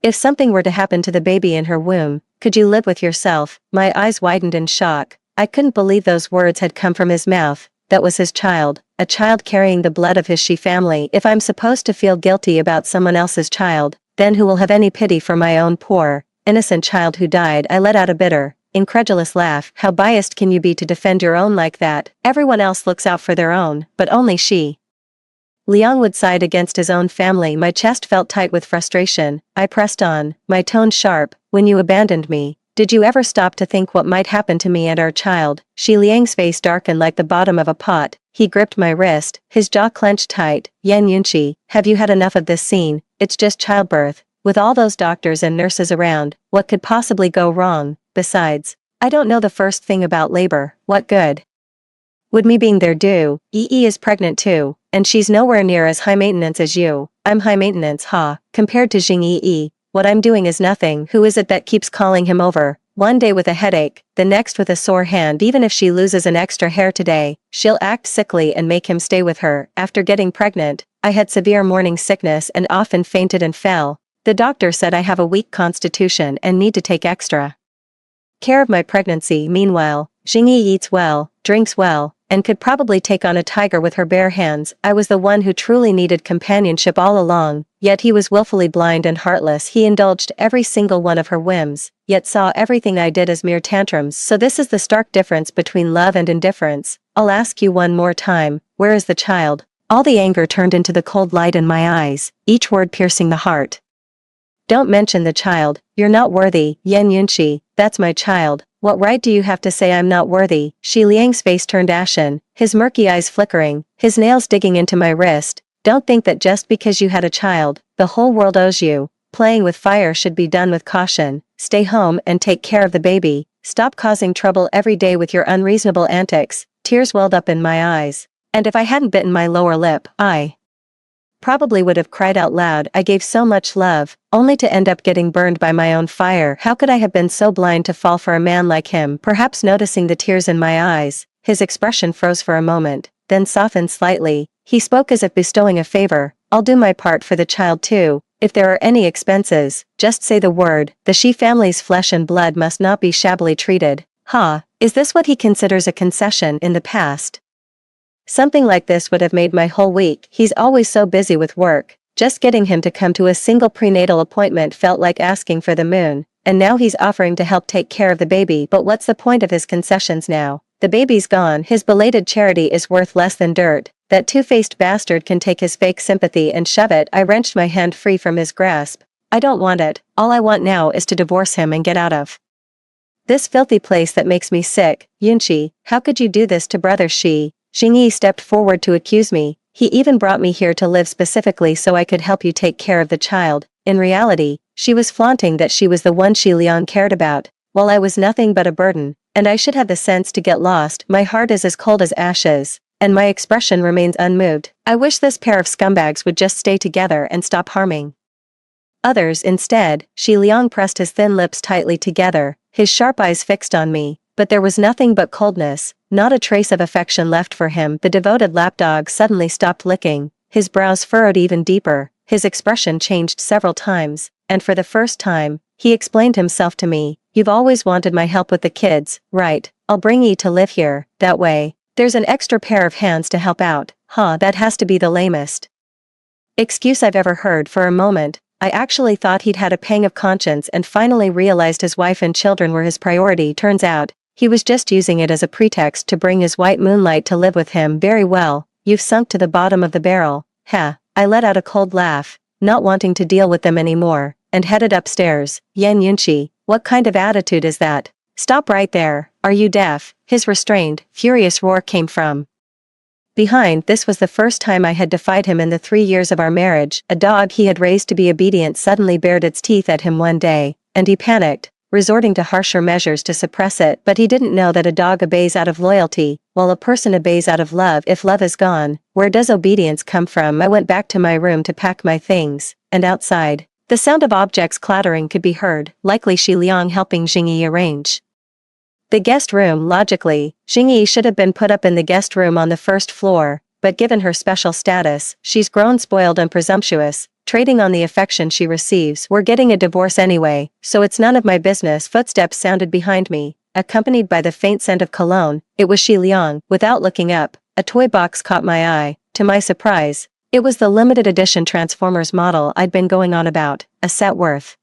A: If something were to happen to the baby in her womb, could you live with yourself? My eyes widened in shock. I couldn't believe those words had come from his mouth. That was his child, a child carrying the blood of his Shi family. If I'm supposed to feel guilty about someone else's child, then who will have any pity for my own poor, innocent child who died? I let out a bitter, incredulous laugh. How biased can you be to defend your own like that? Everyone else looks out for their own, but only Shi Liang would side against his own family. My chest felt tight with frustration. I pressed on, my tone sharp. When you abandoned me, did you ever stop to think what might happen to me and our child? Shi Liang's face darkened like the bottom of a pot. He gripped my wrist, his jaw clenched tight. Yan Yunqi, have you had enough of this scene? It's just childbirth. With all those doctors and nurses around, what could possibly go wrong? Besides, I don't know the first thing about labor. What good would me being there do? Yi is pregnant too, and she's nowhere near as high maintenance as you. I'm high maintenance, compared to Jingyi. What I'm doing is nothing. Who is it that keeps calling him over? One day with a headache, the next with a sore hand. Even if she loses an extra hair today, she'll act sickly and make him stay with her. After getting pregnant, I had severe morning sickness and often fainted and fell. The doctor said I have a weak constitution and need to take extra care of my pregnancy. Meanwhile, Jingyi eats well, drinks well, and could probably take on a tiger with her bare hands. I was the one who truly needed companionship all along, yet he was willfully blind and heartless. He indulged every single one of her whims, yet saw everything I did as mere tantrums. So this is the stark difference between love and indifference. I'll ask you one more time, where is the child? All the anger turned into the cold light in my eyes, each word piercing the heart. Don't mention the child, you're not worthy. Yan Yunqi, that's my child. What right do you have to say I'm not worthy? Shi Liang's face turned ashen, his murky eyes flickering, his nails digging into my wrist. Don't think that just because you had a child, the whole world owes you. Playing with fire should be done with caution. stay home and take care of the baby. Stop causing trouble every day with your unreasonable antics. Tears welled up in my eyes. And if I hadn't bitten my lower lip, I probably would have cried out loud. I gave so much love, only to end up getting burned by my own fire. How could I have been so blind to fall for a man like him? Perhaps noticing the tears in my eyes, his expression froze for a moment, then softened slightly. He spoke as if bestowing a favor. I'll do my part for the child too. If there are any expenses, just say the word. The She family's flesh and blood must not be shabbily treated. Is this what he considers a concession in the past? Something like this would have made my whole week. He's always so busy with work. Just getting him to come to a single prenatal appointment felt like asking for the moon. And now he's offering to help take care of the baby. But what's the point of his concessions now? The baby's gone. His belated charity is worth less than dirt. That two-faced bastard can take his fake sympathy and shove it. I wrenched my hand free from his grasp. I don't want it. All I want now is to divorce him and get out of this filthy place that makes me sick. Yunchi, how could you do this to brother Shi? Xingyi stepped forward to accuse me. He even brought me here to live specifically so I could help you take care of the child. In reality, she was flaunting that she was the one Shi Liang cared about, while I was nothing but a burden, and I should have the sense to get lost. My heart is as cold as ashes, and my expression remains unmoved. I wish this pair of scumbags would just stay together and stop harming others instead. Shi Liang pressed his thin lips tightly together, his sharp eyes fixed on me, but there was nothing but coldness, not a trace of affection left for him. The devoted lapdog suddenly stopped licking, his brows furrowed even deeper, his expression changed several times, and for the first time, he explained himself to me. You've always wanted my help with the kids, right? I'll bring Yi to live here, that way there's an extra pair of hands to help out. That has to be the lamest excuse I've ever heard. For a moment, I actually thought he'd had a pang of conscience and finally realized his wife and children were his priority. Turns out, he was just using it as a pretext to bring his white moonlight to live with him. Very well, you've sunk to the bottom of the barrel. I let out a cold laugh, not wanting to deal with them anymore, and headed upstairs. Yan Yunchi, what kind of attitude is that? Stop right there. Are you deaf? His restrained, furious roar came from behind. This was the first time I had defied him in the 3 years of our marriage. A dog he had raised to be obedient suddenly bared its teeth at him one day, and he panicked, resorting to harsher measures to suppress it. But he didn't know that a dog obeys out of loyalty, while a person obeys out of love. If love is gone, where does obedience come from? I went back to my room to pack my things, and outside, the sound of objects clattering could be heard, likely Shi Liang helping Xingyi arrange the guest room. Logically, Xingyi should have been put up in the guest room on the first floor, but given her special status, she's grown spoiled and presumptuous, trading on the affection she receives. We're getting a divorce anyway, so it's none of my business. Footsteps sounded behind me, accompanied by the faint scent of cologne. It was Shi Liang. Without looking up, a toy box caught my eye. To my surprise, it was the limited edition Transformers model I'd been going on about, a set worth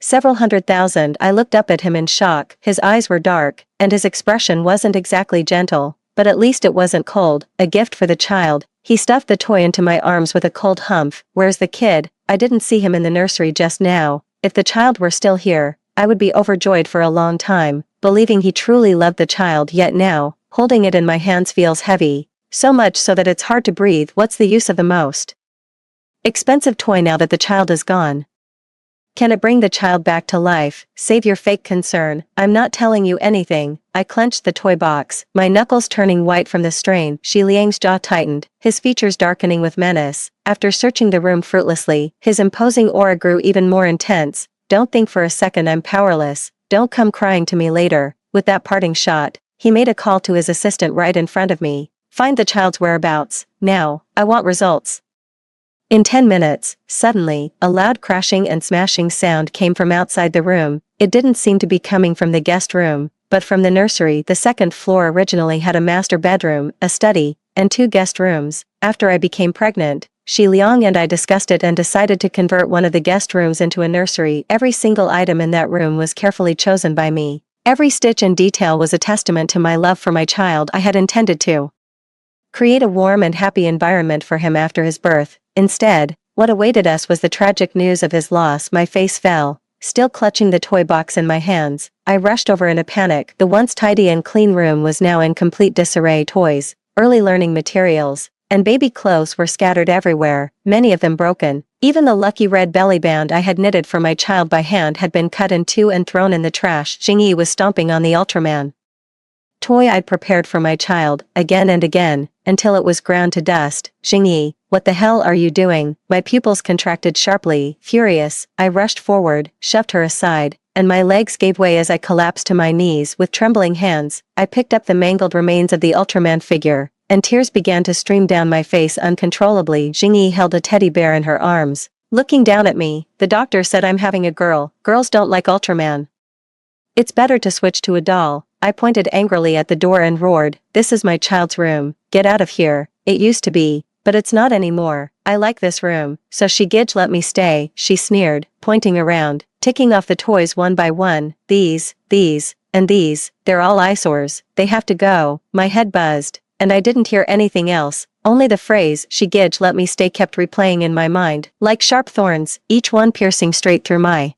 A: several $100,000. I looked up at him in shock. His eyes were dark, and his expression wasn't exactly gentle, but at least it wasn't cold. A gift for the child. He stuffed the toy into my arms with a cold humph. Where's the kid? I didn't see him in the nursery just now. If the child were still here, I would be overjoyed for a long time, believing he truly loved the child. Yet now, holding it in my hands feels heavy, so much so that it's hard to breathe. What's the use of the most expensive toy now that the child is gone? Can it bring the child back to life? Save your fake concern. I'm not telling you anything. I clenched the toy box, my knuckles turning white from the strain. Shi Liang's jaw tightened, his features darkening with menace. After searching the room fruitlessly, his imposing aura grew even more intense. Don't think for a second I'm powerless. Don't come crying to me later. With that parting shot, he made a call to his assistant right in front of me. Find the child's whereabouts. Now, I want results. In 10 minutes, suddenly, a loud crashing and smashing sound came from outside the room. It didn't seem to be coming from the guest room, but from the nursery. The second floor originally had a master bedroom, a study, and 2 guest rooms. After I became pregnant, Shi Liang and I discussed it and decided to convert one of the guest rooms into a nursery. Every single item in that room was carefully chosen by me. Every stitch and detail was a testament to my love for my child. I had intended to create a warm and happy environment for him after his birth. Instead, what awaited us was the tragic news of his loss. My face fell. Still clutching the toy box in my hands, I rushed over in a panic. The once tidy and clean room was now in complete disarray. Toys, early learning materials, and baby clothes were scattered everywhere, many of them broken. Even the lucky red belly band I had knitted for my child by hand had been cut in two and thrown in the trash. Jingyi was stomping on the Ultraman toy I'd prepared for my child, again and again, until it was ground to dust. Jingyi, what the hell are you doing? My pupils contracted sharply. Furious, I rushed forward, shoved her aside, and my legs gave way as I collapsed to my knees. With trembling hands, I picked up the mangled remains of the Ultraman figure, and tears began to stream down my face uncontrollably. Jingyi held a teddy bear in her arms. Looking down at me, the doctor said I'm having a girl. Girls don't like Ultraman. It's better to switch to a doll. I pointed angrily at the door and roared, this is my child's room. Get out of here. It used to be, but it's not anymore. I like this room, so let me stay, she sneered, pointing around, ticking off the toys one by one. These, and these, they're all eyesores. They have to go. My head buzzed, and I didn't hear anything else. Only the phrase, let me stay kept replaying in my mind, like sharp thorns, each one piercing straight through my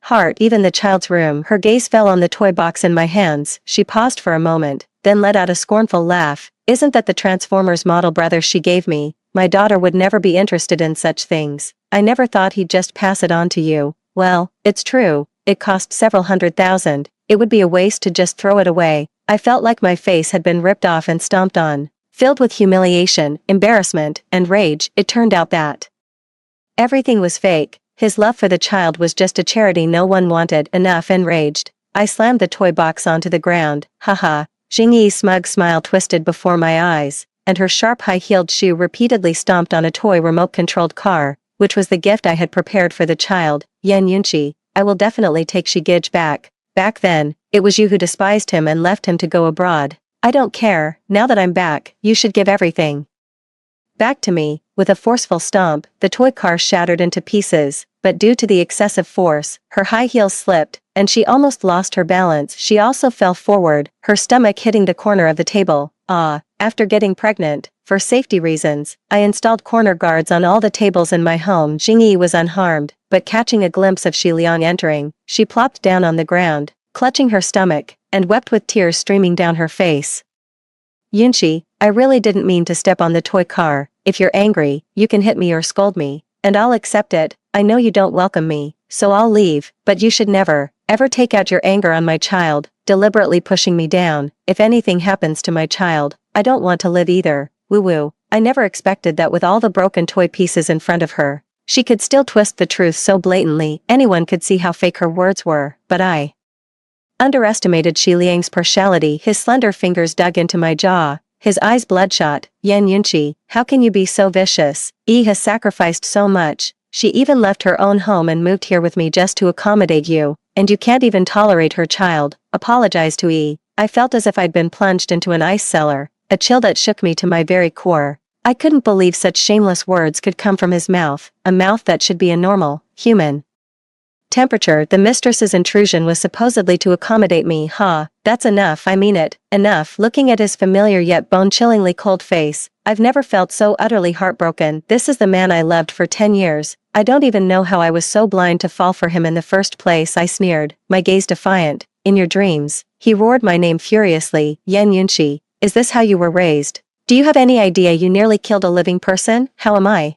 A: heart. Even the child's room. Her gaze fell on the toy box in my hands. She paused for a moment, then let out a scornful laugh. Isn't that the Transformers model brother she gave me? My daughter would never be interested in such things. I never thought he'd just pass it on to you. Well, it's true. It cost several $100,000. It would be a waste to just throw it away. I felt like my face had been ripped off and stomped on. Filled with humiliation, embarrassment, and rage, it turned out that everything was fake. His love for the child was just a charity no one wanted. Enough. Enraged, I slammed the toy box onto the ground. Haha. Jingyi's smug smile twisted before my eyes, and her sharp high-heeled shoe repeatedly stomped on a toy remote-controlled car, which was the gift I had prepared for the child. Yan Yunchi, I will definitely take Shigij back. Back then, it was you who despised him and left him to go abroad. I don't care. Now that I'm back, you should give everything back to me. With a forceful stomp, the toy car shattered into pieces, but due to the excessive force, her high heels slipped, and she almost lost her balance. She also fell forward, her stomach hitting the corner of the table. After getting pregnant, for safety reasons, I installed corner guards on all the tables in my home. Jingyi was unharmed, but catching a glimpse of Xi Liang entering, she plopped down on the ground, clutching her stomach, and wept with tears streaming down her face. Yunchi, I really didn't mean to step on the toy car. If you're angry, you can hit me or scold me, and I'll accept it. I know you don't welcome me, so I'll leave, but you should never, ever take out your anger on my child, deliberately pushing me down. If anything happens to my child, I don't want to live either. Woo-woo. I never expected that. With all the broken toy pieces in front of her, she could still twist the truth so blatantly. Anyone could see how fake her words were, but I underestimated Xi Liang's partiality. His slender fingers dug into my jaw, his eyes bloodshot. Yan Yunchi, how can you be so vicious? Yi has sacrificed so much. She even left her own home and moved here with me just to accommodate you, and you can't even tolerate her child. Apologize to Yi. I felt as if I'd been plunged into an ice cellar, a chill that shook me to my very core. I couldn't believe such shameless words could come from his mouth, a mouth that should be a normal, human temperature. The mistress's intrusion was supposedly to accommodate me. That's enough. I mean it. Enough. Looking at his familiar yet bone-chillingly cold face, I've never felt so utterly heartbroken. This is the man I loved for 10 years. I don't even know how I was so blind to fall for him in the first place. I sneered, my gaze defiant. In your dreams, he roared my name furiously. Yan Yunchi, is this how you were raised? Do you have any idea you nearly killed a living person? How am I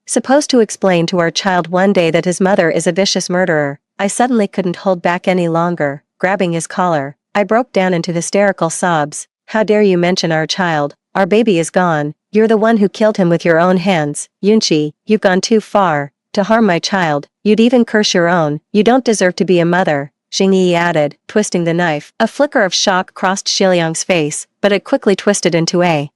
A: supposed to explain to our child one day that his mother is a vicious murderer? I suddenly couldn't hold back any longer. Grabbing his collar, I broke down into hysterical sobs. How dare you mention our child? Our baby is gone. You're the one who killed him with your own hands. Yunchi, you've gone too far to harm my child. You'd even curse your own. You don't deserve to be a mother, Jingyi added, twisting the knife. A flicker of shock crossed Xiliang's face, but it quickly twisted into a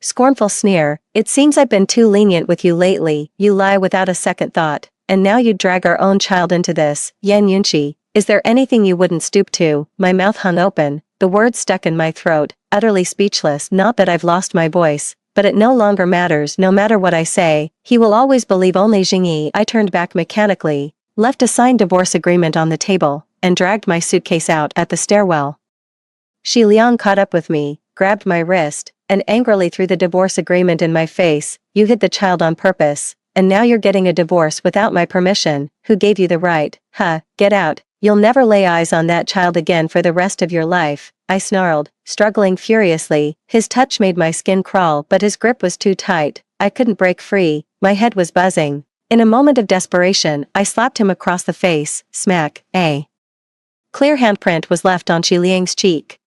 A: scornful sneer. It seems I've been too lenient with you lately. You lie without a second thought, and now you drag our own child into this. Yan Yunchi, is there anything you wouldn't stoop to? My mouth hung open, the words stuck in my throat, utterly speechless. Not that I've lost my voice, but it no longer matters. No matter what I say, he will always believe only Jingyi. I turned back mechanically, left a signed divorce agreement on the table, and dragged my suitcase out at the stairwell. Xi Liang caught up with me, grabbed my wrist, and angrily threw the divorce agreement in my face. You hid the child on purpose, and now you're getting a divorce without my permission. Who gave you the right? Get out. You'll never lay eyes on that child again for the rest of your life, I snarled, struggling furiously. His touch made my skin crawl, but his grip was too tight. I couldn't break free. My head was buzzing. In a moment of desperation, I slapped him across the face, smack, a clear handprint was left on Shi Liang's cheek.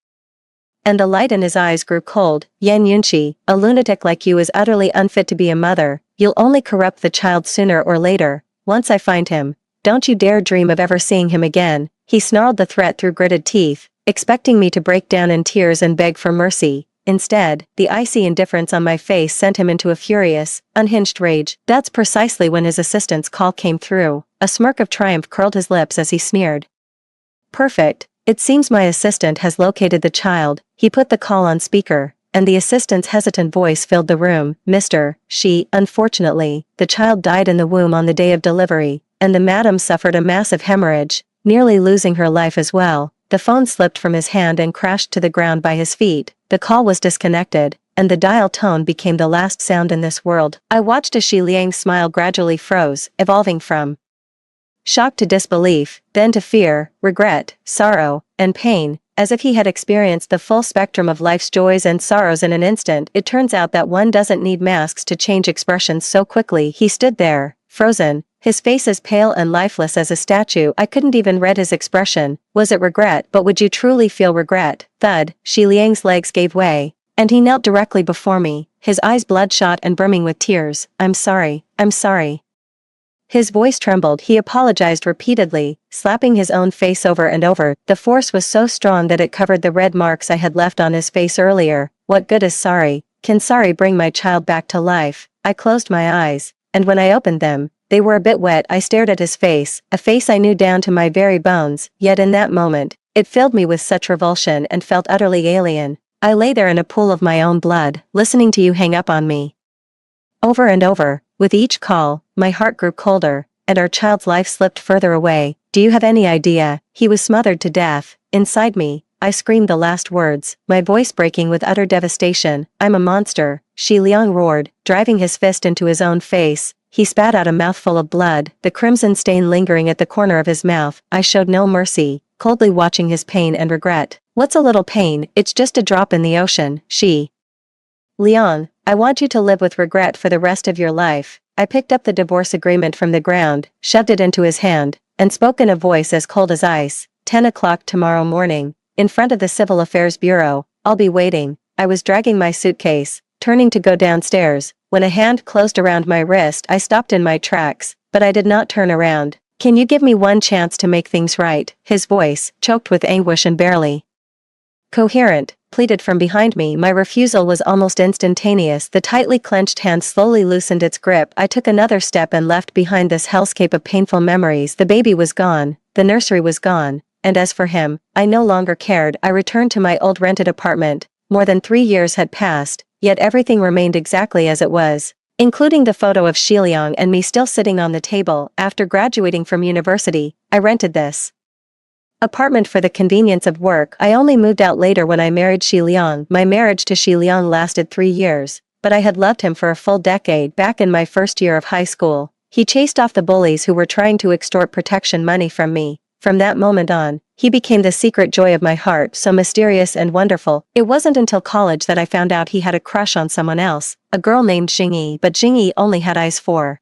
A: And the light in his eyes grew cold. Yan Yunqi, a lunatic like you is utterly unfit to be a mother, you'll only corrupt the child sooner or later. Once I find him, don't you dare dream of ever seeing him again. He snarled the threat through gritted teeth, expecting me to break down in tears and beg for mercy. Instead, the icy indifference on my face sent him into a furious, unhinged rage. That's precisely when his assistant's call came through. A smirk of triumph curled his lips as he sneered. Perfect. It seems my assistant has located the child. He put the call on speaker, and the assistant's hesitant voice filled the room. Mr. Shi, unfortunately, the child died in the womb on the day of delivery, and the madam suffered a massive hemorrhage, nearly losing her life as well. The phone slipped from his hand and crashed to the ground by his feet. The call was disconnected, and the dial tone became the last sound in this world. I watched as Shi Liang's smile gradually froze, evolving from shock to disbelief, then to fear, regret, sorrow, and pain, as if he had experienced the full spectrum of life's joys and sorrows in an instant. It turns out that one doesn't need masks to change expressions so quickly. He stood there, frozen, his face as pale and lifeless as a statue. I couldn't even read his expression. Was it regret? But would you truly feel regret? Thud, Shi Liang's legs gave way, and he knelt directly before me, his eyes bloodshot and brimming with tears. I'm sorry. I'm sorry. His voice trembled. He apologized repeatedly, slapping his own face over and over. The force was so strong that it covered the red marks I had left on his face earlier. What good is sorry? Can sorry bring my child back to life? I closed my eyes, and when I opened them, they were a bit wet. I stared at his face, a face I knew down to my very bones, yet in that moment, it filled me with such revulsion and felt utterly alien. I lay there in a pool of my own blood, listening to you hang up on me. Over and over, with each call, my heart grew colder, and our child's life slipped further away. Do you have any idea? He was smothered to death. Inside me, I screamed the last words, my voice breaking with utter devastation. I'm a monster, Shi Liang roared, driving his fist into his own face. He spat out a mouthful of blood, the crimson stain lingering at the corner of his mouth. I showed no mercy, coldly watching his pain and regret. What's a little pain? It's just a drop in the ocean, Shi Liang. I want you to live with regret for the rest of your life. I picked up the divorce agreement from the ground, shoved it into his hand, and spoke in a voice as cold as ice. 10 o'clock tomorrow morning, in front of the Civil Affairs Bureau. I'll be waiting. I was dragging my suitcase, turning to go downstairs, when a hand closed around my wrist. I stopped in my tracks, but I did not turn around. Can you give me one chance to make things right? His voice, choked with anguish and barely coherent, pleaded from behind me. My refusal was almost instantaneous. The tightly clenched hand slowly loosened its grip. I took another step and left behind this hellscape of painful memories. The baby was gone, the nursery was gone, and as for him, I no longer cared. I returned to my old rented apartment. More than 3 years had passed, yet everything remained exactly as it was, including the photo of Shi Liang and me still sitting on the table. After graduating from university, I rented this apartment for the convenience of work. I only moved out later when I married Shi Liang. My marriage to Shi Liang lasted 3 years, but I had loved him for a full decade. Back in my first year of high school, he chased off the bullies who were trying to extort protection money from me. From that moment on, he became the secret joy of my heart, so mysterious and wonderful. It wasn't until college that I found out he had a crush on someone else, a girl named Jingyi, but Jingyi only had eyes for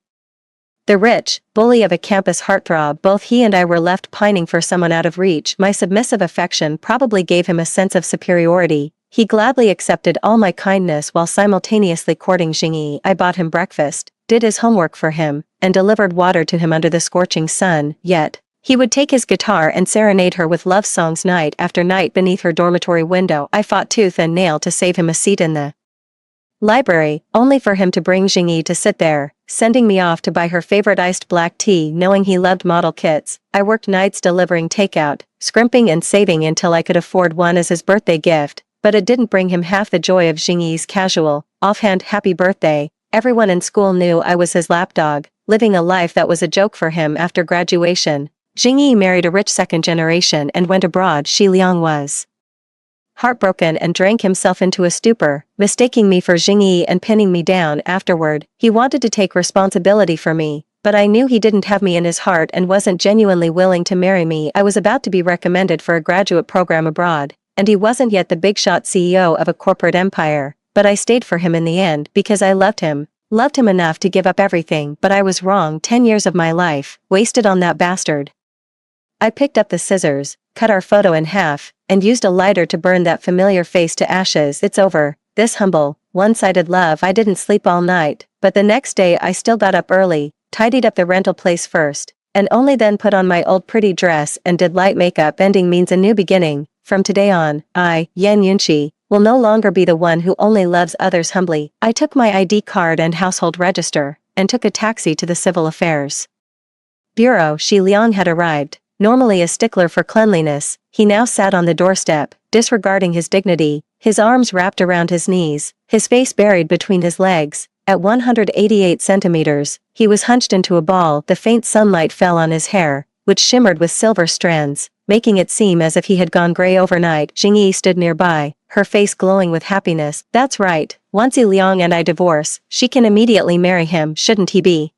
A: the rich, bully of a campus heartthrob. Both he and I were left pining for someone out of reach. My submissive affection probably gave him a sense of superiority. He gladly accepted all my kindness while simultaneously courting Jingyi. I bought him breakfast, did his homework for him, and delivered water to him under the scorching sun. Yet, he would take his guitar and serenade her with love songs night after night beneath her dormitory window. I fought tooth and nail to save him a seat in the library, only for him to bring Jingyi to sit there, sending me off to buy her favorite iced black tea. Knowing he loved model kits, I worked nights delivering takeout, scrimping and saving until I could afford one as his birthday gift, but it didn't bring him half the joy of Jingyi's casual, offhand happy birthday. Everyone in school knew I was his lapdog, living a life that was a joke for him. After graduation, Jingyi married a rich second generation and went abroad. Shi Liang was heartbroken and drank himself into a stupor, mistaking me for Jingyi and pinning me down. Afterward, he wanted to take responsibility for me, but I knew he didn't have me in his heart and wasn't genuinely willing to marry me. I was about to be recommended for a graduate program abroad, and he wasn't yet the big shot CEO of a corporate empire, but I stayed for him in the end because I loved him. Loved him enough to give up everything, but I was wrong. 10 years of my life, wasted on that bastard. I picked up the scissors, cut our photo in half, and used a lighter to burn that familiar face to ashes. It's over. This humble, one-sided love. I didn't sleep all night, but the next day I still got up early, tidied up the rental place first, and only then put on my old pretty dress and did light makeup. Ending means a new beginning. From today on, Yan Yunqi, will no longer be the one who only loves others humbly. I took my ID card and household register, and took a taxi to the Civil Affairs Bureau. Xi Liang had arrived. Normally a stickler for cleanliness, he now sat on the doorstep, disregarding his dignity, his arms wrapped around his knees, his face buried between his legs. At 188 centimeters, he was hunched into a ball. The faint sunlight fell on his hair, which shimmered with silver strands, making it seem as if he had gone gray overnight. Jingyi stood nearby, her face glowing with happiness. That's right, once Xi Liang and I divorce, she can immediately marry him. Shouldn't he be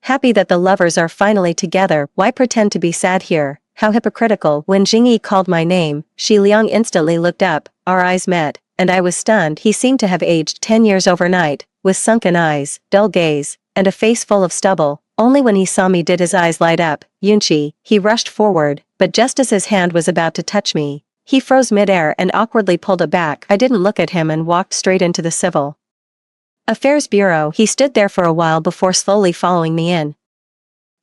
A: happy that the lovers are finally together? Why pretend to be sad here? How hypocritical. When Jingyi called my name, Xi Liang instantly looked up, our eyes met, and I was stunned. He seemed to have aged 10 years overnight, with sunken eyes, dull gaze, and a face full of stubble. Only when he saw me did his eyes light up. Yunqi, he rushed forward, but just as his hand was about to touch me, he froze midair and awkwardly pulled it back. I didn't look at him and walked straight into the Civil Affairs Bureau. He stood there for a while before slowly following me in.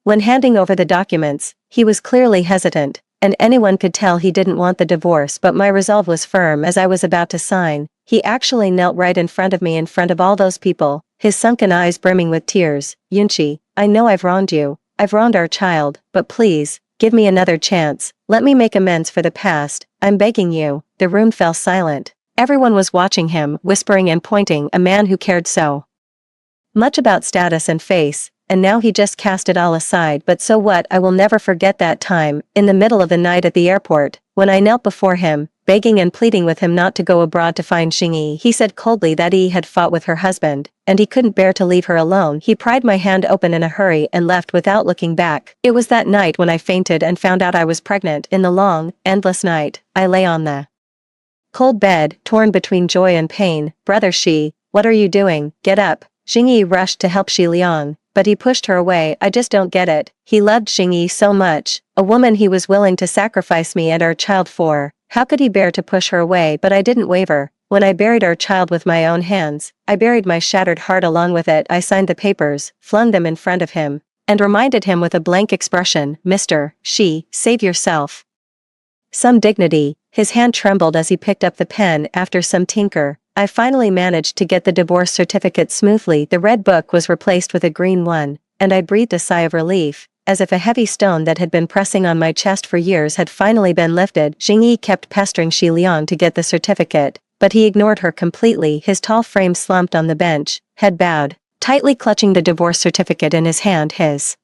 A: When handing over the documents, he was clearly hesitant, and anyone could tell he didn't want the divorce, but my resolve was firm. As I was about to sign, he actually knelt right in front of me, in front of all those people, his sunken eyes brimming with tears. Yunqi, I know I've wronged you, I've wronged our child, but please, give me another chance, let me make amends for the past, I'm begging you. The room fell silent. Everyone was watching him, whispering and pointing. A man who cared so much about status and face, and now he just cast it all aside. But so what? I will never forget that time, in the middle of the night at the airport, when I knelt before him, begging and pleading with him not to go abroad to find Xingyi. He said coldly that he had fought with her husband, and he couldn't bear to leave her alone. He pried my hand open in a hurry and left without looking back. It was that night when I fainted and found out I was pregnant. In the long, endless night, I lay on the cold bed, torn between joy and pain. Brother Xi, what are you doing? Get up. Xingyi rushed to help Xi Liang, but he pushed her away. I just don't get it. He loved Xingyi so much, a woman he was willing to sacrifice me and our child for. How could he bear to push her away? But I didn't waver. When I buried our child with my own hands, I buried my shattered heart along with it. I signed the papers, flung them in front of him, and reminded him with a blank expression, Mr. Xi, save yourself. Some dignity. His hand trembled as he picked up the pen. After some tinker, I finally managed to get the divorce certificate smoothly. The red book was replaced with a green one, and I breathed a sigh of relief, as if a heavy stone that had been pressing on my chest for years had finally been lifted. Jingyi kept pestering Xi Liang to get the certificate, but he ignored her completely. His tall frame slumped on the bench, head bowed, tightly clutching the divorce certificate in his hand. His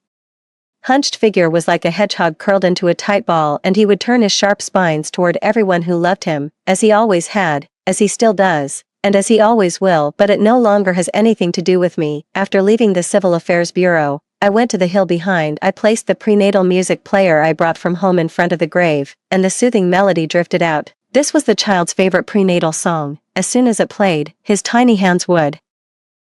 A: hunched figure was like a hedgehog curled into a tight ball, and he would turn his sharp spines toward everyone who loved him, as he always had, as he still does, and as he always will. But it no longer has anything to do with me. After leaving the Civil Affairs Bureau, I went to the hill behind. I placed the prenatal music player I brought from home in front of the grave, and the soothing melody drifted out. This was the child's favorite prenatal song. As soon as it played, his tiny hands would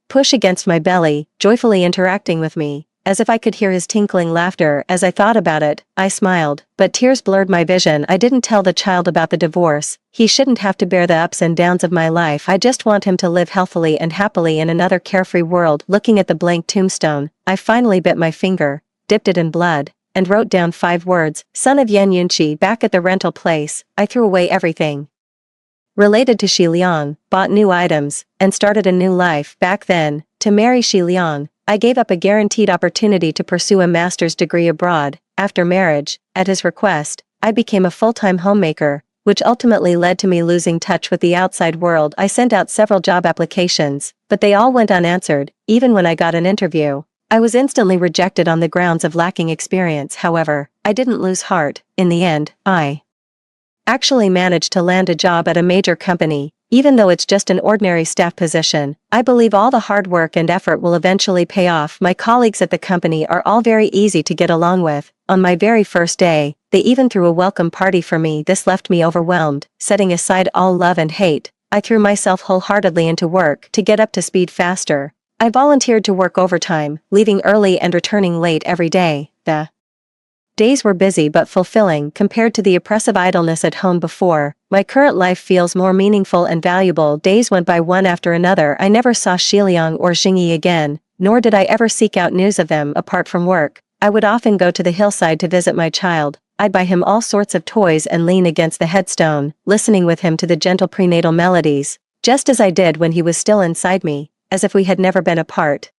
A: push against my belly, joyfully interacting with me, as if I could hear his tinkling laughter. As I thought about it, I smiled, but tears blurred my vision. I didn't tell the child about the divorce. He shouldn't have to bear the ups and downs of my life. I just want him to live healthily and happily in another carefree world. Looking at the blank tombstone, I finally bit my finger, dipped it in blood, and wrote down 5 words, son of Yan Yunqi. Back at the rental place, I threw away everything related to Xi Liang, bought new items, and started a new life. Back then, to marry Xi Liang, I gave up a guaranteed opportunity to pursue a master's degree abroad. After marriage, at his request, I became a full-time homemaker, which ultimately led to me losing touch with the outside world. I sent out several job applications, but they all went unanswered. Even when I got an interview, I was instantly rejected on the grounds of lacking experience. However, I didn't lose heart. In the end, I actually managed to land a job at a major company. Even though it's just an ordinary staff position, I believe all the hard work and effort will eventually pay off. My colleagues at the company are all very easy to get along with. On my very first day, they even threw a welcome party for me. This left me overwhelmed. Setting aside all love and hate, I threw myself wholeheartedly into work to get up to speed faster. I volunteered to work overtime, leaving early and returning late every day. The days were busy but fulfilling compared to the oppressive idleness at home before. My current life feels more meaningful and valuable. Days went by one after another. I never saw Xiliang or Jingyi again, nor did I ever seek out news of them apart from work. I would often go to the hillside to visit my child. I'd buy him all sorts of toys and lean against the headstone, listening with him to the gentle prenatal melodies, just as I did when he was still inside me, as if we had never been apart.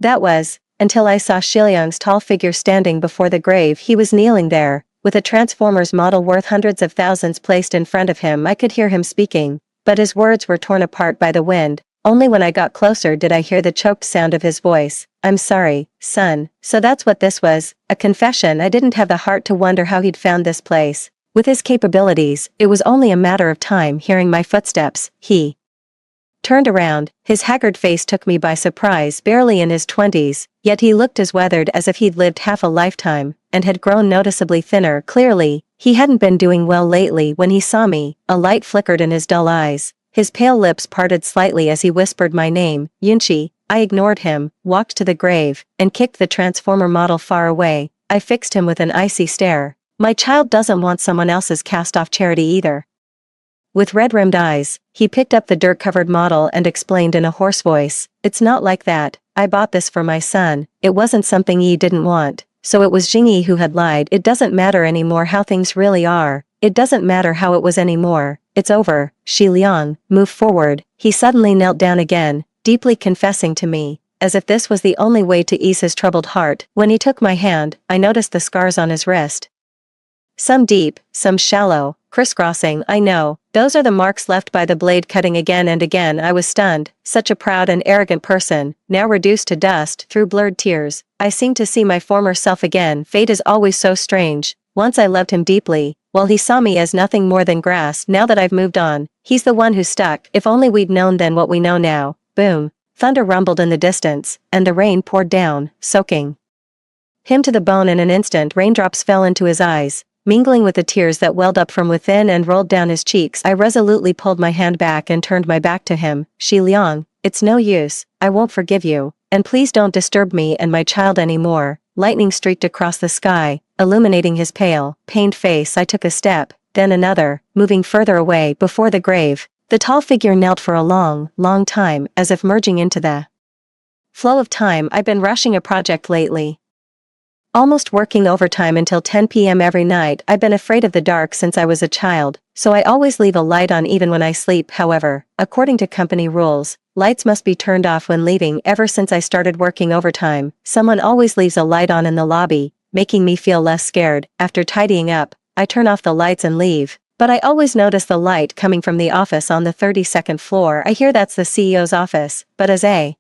A: That was, until I saw Xiliang's tall figure standing before the grave. He was kneeling there, with a Transformers model worth hundreds of thousands placed in front of him. I could hear him speaking, but his words were torn apart by the wind. Only when I got closer did I hear the choked sound of his voice. "I'm sorry, son." So that's what this was, a confession. I didn't have the heart to wonder how he'd found this place. With his capabilities, it was only a matter of time. Hearing my footsteps, he turned around. His haggard face took me by surprise. Barely in his 20s, yet he looked as weathered as if he'd lived half a lifetime, and had grown noticeably thinner. Clearly, he hadn't been doing well lately. When he saw me, a light flickered in his dull eyes. His pale lips parted slightly as he whispered my name, Yunqi. I ignored him, walked to the grave, and kicked the transformer model far away. I fixed him with an icy stare. My child doesn't want someone else's cast-off charity either. With red-rimmed eyes, he picked up the dirt-covered model and explained in a hoarse voice, "It's not like that. I bought this for my son. It wasn't something Yi didn't want. So it was Jingyi who had lied. It doesn't matter anymore how things really are. It doesn't matter how it was anymore. It's over. Xiliang, move forward." He suddenly knelt down again, deeply confessing to me, as if this was the only way to ease his troubled heart. When he took my hand, I noticed the scars on his wrist. Some deep, some shallow, crisscrossing. I know, those are the marks left by the blade cutting again and again. I was stunned. Such a proud and arrogant person, now reduced to dust. Through blurred tears, I seemed to see my former self again. Fate is always so strange. Once I loved him deeply, while he saw me as nothing more than grass. Now that I've moved on, he's the one who's stuck. If only we'd known then what we know now. Boom. Thunder rumbled in the distance, and the rain poured down, soaking him to the bone. In an instant, raindrops fell into his eyes, mingling with the tears that welled up from within and rolled down his cheeks. I resolutely pulled my hand back and turned my back to him. "Xiliang, it's no use. I won't forgive you. And please don't disturb me and my child anymore." Lightning streaked across the sky, illuminating his pale, pained face. I took a step, then another, moving further away. Before the grave, the tall figure knelt for a long, long time, as if merging into the flow of time. I've been rushing a project lately, almost working overtime until 10 p.m. every night. I've been afraid of the dark since I was a child, so I always leave a light on even when I sleep. However, according to company rules, lights must be turned off when leaving. Ever since I started working overtime, someone always leaves a light on in the lobby, making me feel less scared. After tidying up, I turn off the lights and leave, but I always notice the light coming from the office on the 32nd floor. I hear that's the CEO's office, but as a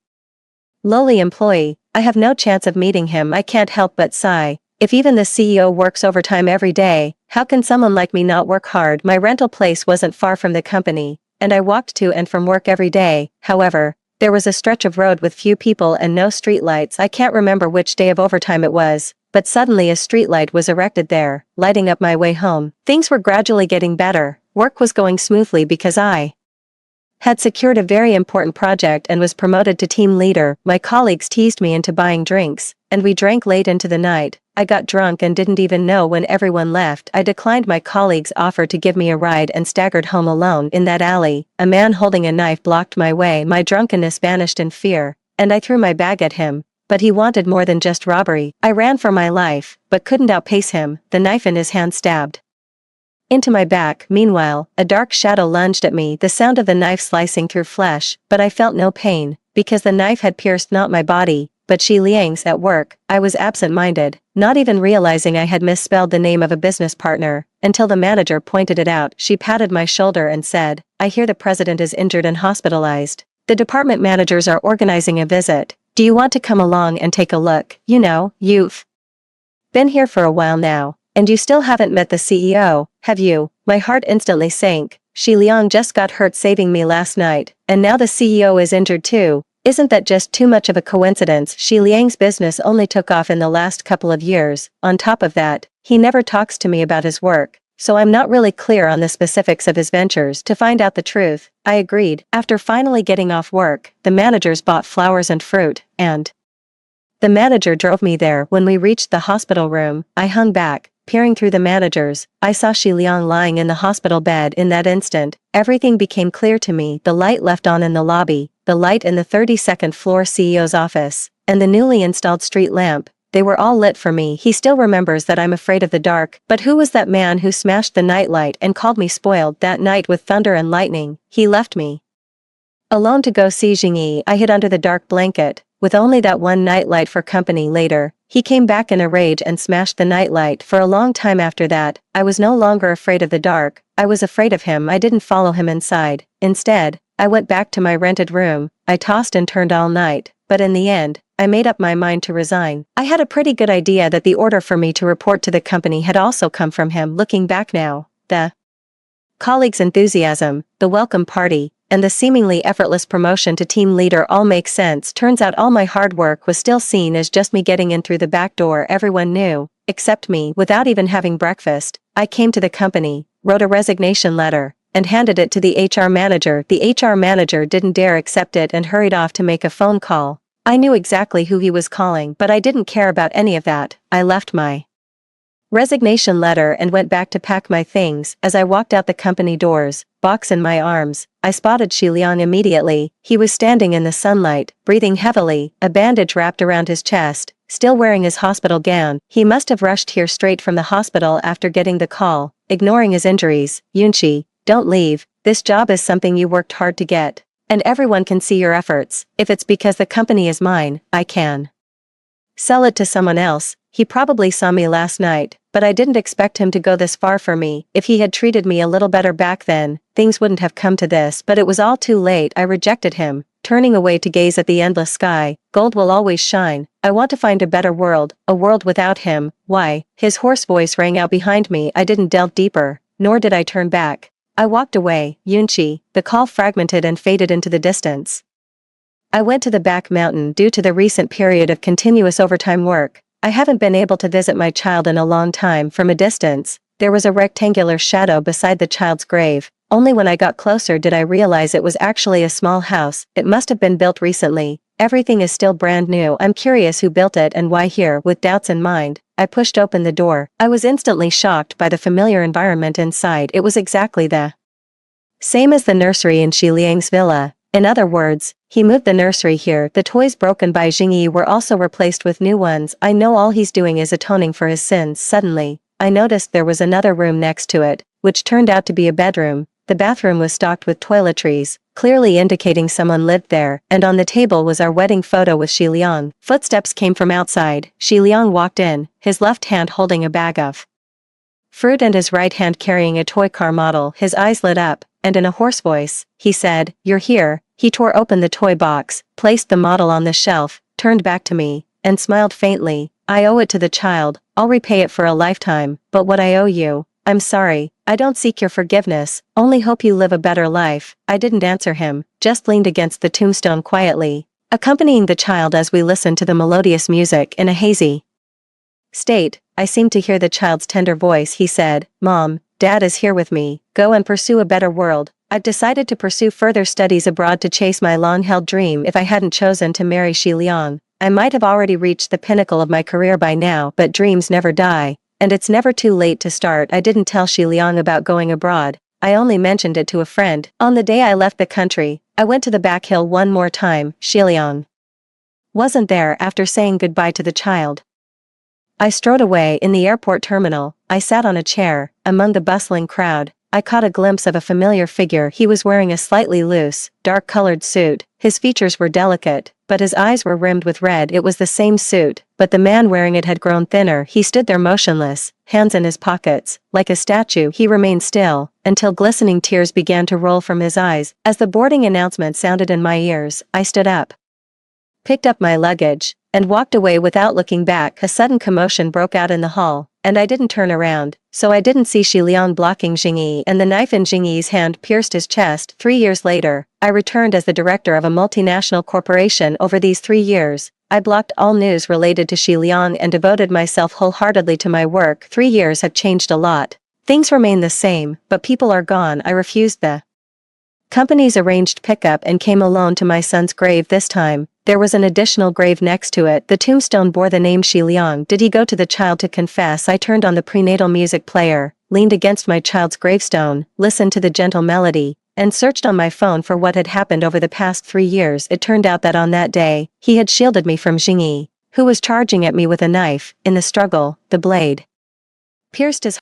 A: lowly employee, I have no chance of meeting him. I can't help but sigh. If even the CEO works overtime every day, how can someone like me not work hard? My rental place wasn't far from the company, and I walked to and from work every day. However, there was a stretch of road with few people and no streetlights. I can't remember which day of overtime it was, but suddenly a streetlight was erected there, lighting up my way home. Things were gradually getting better. Work was going smoothly because I had secured a very important project and was promoted to team leader. My colleagues teased me into buying drinks, and we drank late into the night. I got drunk and didn't even know when everyone left. I declined my colleague's offer to give me a ride and staggered home alone. In that alley, a man holding a knife blocked my way. My drunkenness vanished in fear, and I threw my bag at him. But he wanted more than just robbery. I ran for my life, but couldn't outpace him. The knife in his hand stabbed into my back. Meanwhile, a dark shadow lunged at me, the sound of the knife slicing through flesh, but I felt no pain, because the knife had pierced not my body, but Xiliang's. At work, I was absent-minded, not even realizing I had misspelled the name of a business partner, until the manager pointed it out. She patted my shoulder and said, "I hear the president is injured and hospitalized. The department managers are organizing a visit. Do you want to come along and take a look? You know, you've been here for a while now, and you still haven't met the CEO, have you?" My heart instantly sank. Xiliang just got hurt saving me last night, and now the CEO is injured too. Isn't that just too much of a coincidence? Xiliang's business only took off in the last couple of years. On top of that, he never talks to me about his work. so I'm not really clear on the specifics of his ventures. To find out the truth, I agreed. After finally getting off work, the managers bought flowers and fruit, and the manager drove me there. When we reached the hospital room, I hung back, peering through the managers. I saw Shi Liang lying in the hospital bed. In that instant, everything became clear to me. The light left on in the lobby, the light in the 32nd floor CEO's office, and the newly installed street lamp. They were all lit for me. He still remembers that I'm afraid of the dark, but who was that man who smashed the nightlight and called me spoiled that night with thunder and lightning? He left me alone to go see Jingyi. I hid under the dark blanket, with only that one nightlight for company. Later, he came back in a rage and smashed the nightlight. For a long time after that, I was no longer afraid of the dark. I was afraid of him. I didn't follow him inside. Instead, I went back to my rented room. I tossed and turned all night, but in the end, I made up my mind to resign. I had a pretty good idea that the order for me to report to the company had also come from him. Looking back now, the colleagues' enthusiasm, the welcome party, and the seemingly effortless promotion to team leader all make sense. Turns out all my hard work was still seen as just me getting in through the back door. Everyone knew, except me. Without even having breakfast, I came to the company, wrote a resignation letter, and handed it to the HR manager. The HR manager didn't dare accept it and hurried off to make a phone call. I knew exactly who he was calling, but I didn't care about any of that. I left my resignation letter and went back to pack my things. As I walked out the company doors, box in my arms, I spotted Shi Liang immediately. He was standing in the sunlight, breathing heavily, a bandage wrapped around his chest, still wearing his hospital gown. He must have rushed here straight from the hospital after getting the call. Ignoring his injuries, Yunqi, don't leave. This job is something you worked hard to get. And everyone can see your efforts. If it's because the company is mine, I can sell it to someone else. He probably saw me last night, but I didn't expect him to go this far for me. If he had treated me a little better back then, things wouldn't have come to this. But it was all too late. I rejected him, turning away to gaze at the endless sky. Gold will always shine. I want to find a better world, a world without him. Why? His hoarse voice rang out behind me. I didn't delve deeper, nor did I turn back. I walked away. Yunqi. The call fragmented and faded into the distance. I went to the back mountain. Due to the recent period of continuous overtime work, I haven't been able to visit my child in a long time. From a distance, there was a rectangular shadow beside the child's grave. Only when I got closer did I realize it was actually a small house. It must have been built recently. Everything is still brand new. I'm curious who built it and why here. With doubts in mind, I pushed open the door. I was instantly shocked by the familiar environment inside. It was exactly the same as the nursery in Shi Liang's villa. In other words, he moved the nursery here. The toys broken by Jingyi were also replaced with new ones. I know all he's doing is atoning for his sins. Suddenly, I noticed there was another room next to it, which turned out to be a bedroom. The bathroom was stocked with toiletries, clearly indicating someone lived there, and on the table was our wedding photo with Shi Liang. Footsteps came from outside. Shi Liang walked in, his left hand holding a bag of fruit and his right hand carrying a toy car model. His eyes lit up, and in a hoarse voice, he said, "You're here." He tore open the toy box, placed the model on the shelf, turned back to me, and smiled faintly. "I owe it to the child. I'll repay it for a lifetime. But what I owe you, I'm sorry. I don't seek your forgiveness, only hope you live a better life." I didn't answer him, just leaned against the tombstone quietly, accompanying the child as we listened to the melodious music. In a hazy state, I seemed to hear the child's tender voice. He said, "Mom, Dad is here with me. Go and pursue a better world." I'd decided to pursue further studies abroad to chase my long-held dream. If I hadn't chosen to marry Shi Liang, I might have already reached the pinnacle of my career by now. But dreams never die, and it's never too late to start. I didn't tell Shi Liang about going abroad. I only mentioned it to a friend. On the day I left the country, I went to the back hill one more time. Shi Liang wasn't there. After saying goodbye to the child, I strode away. In the airport terminal, I sat on a chair, among the bustling crowd. I caught a glimpse of a familiar figure. He was wearing a slightly loose, dark-colored suit. His features were delicate, but his eyes were rimmed with red. It was the same suit, but the man wearing it had grown thinner. He stood there motionless, hands in his pockets. Like a statue, he remained still, until glistening tears began to roll from his eyes. As the boarding announcement sounded in my ears, I stood up, picked up my luggage, and walked away without looking back. A sudden commotion broke out in the hall, and I didn't turn around, so I didn't see Shi Liang blocking Jingyi, and the knife in Jingyi's hand pierced his chest. 3 years later, I returned as the director of a multinational corporation. Over these 3 years, I blocked all news related to Shi Liang and devoted myself wholeheartedly to my work. 3 years have changed a lot. Things remain the same, but people are gone. I refused the company's arranged pickup and came alone to my son's grave this time. There was an additional grave next to it. The tombstone bore the name Shi Liang. Did he go to the child to confess? I turned on the prenatal music player, leaned against my child's gravestone, listened to the gentle melody, and searched on my phone for what had happened over the past 3 years. It turned out that on that day, he had shielded me from Jingyi, who was charging at me with a knife. In the struggle, the blade pierced his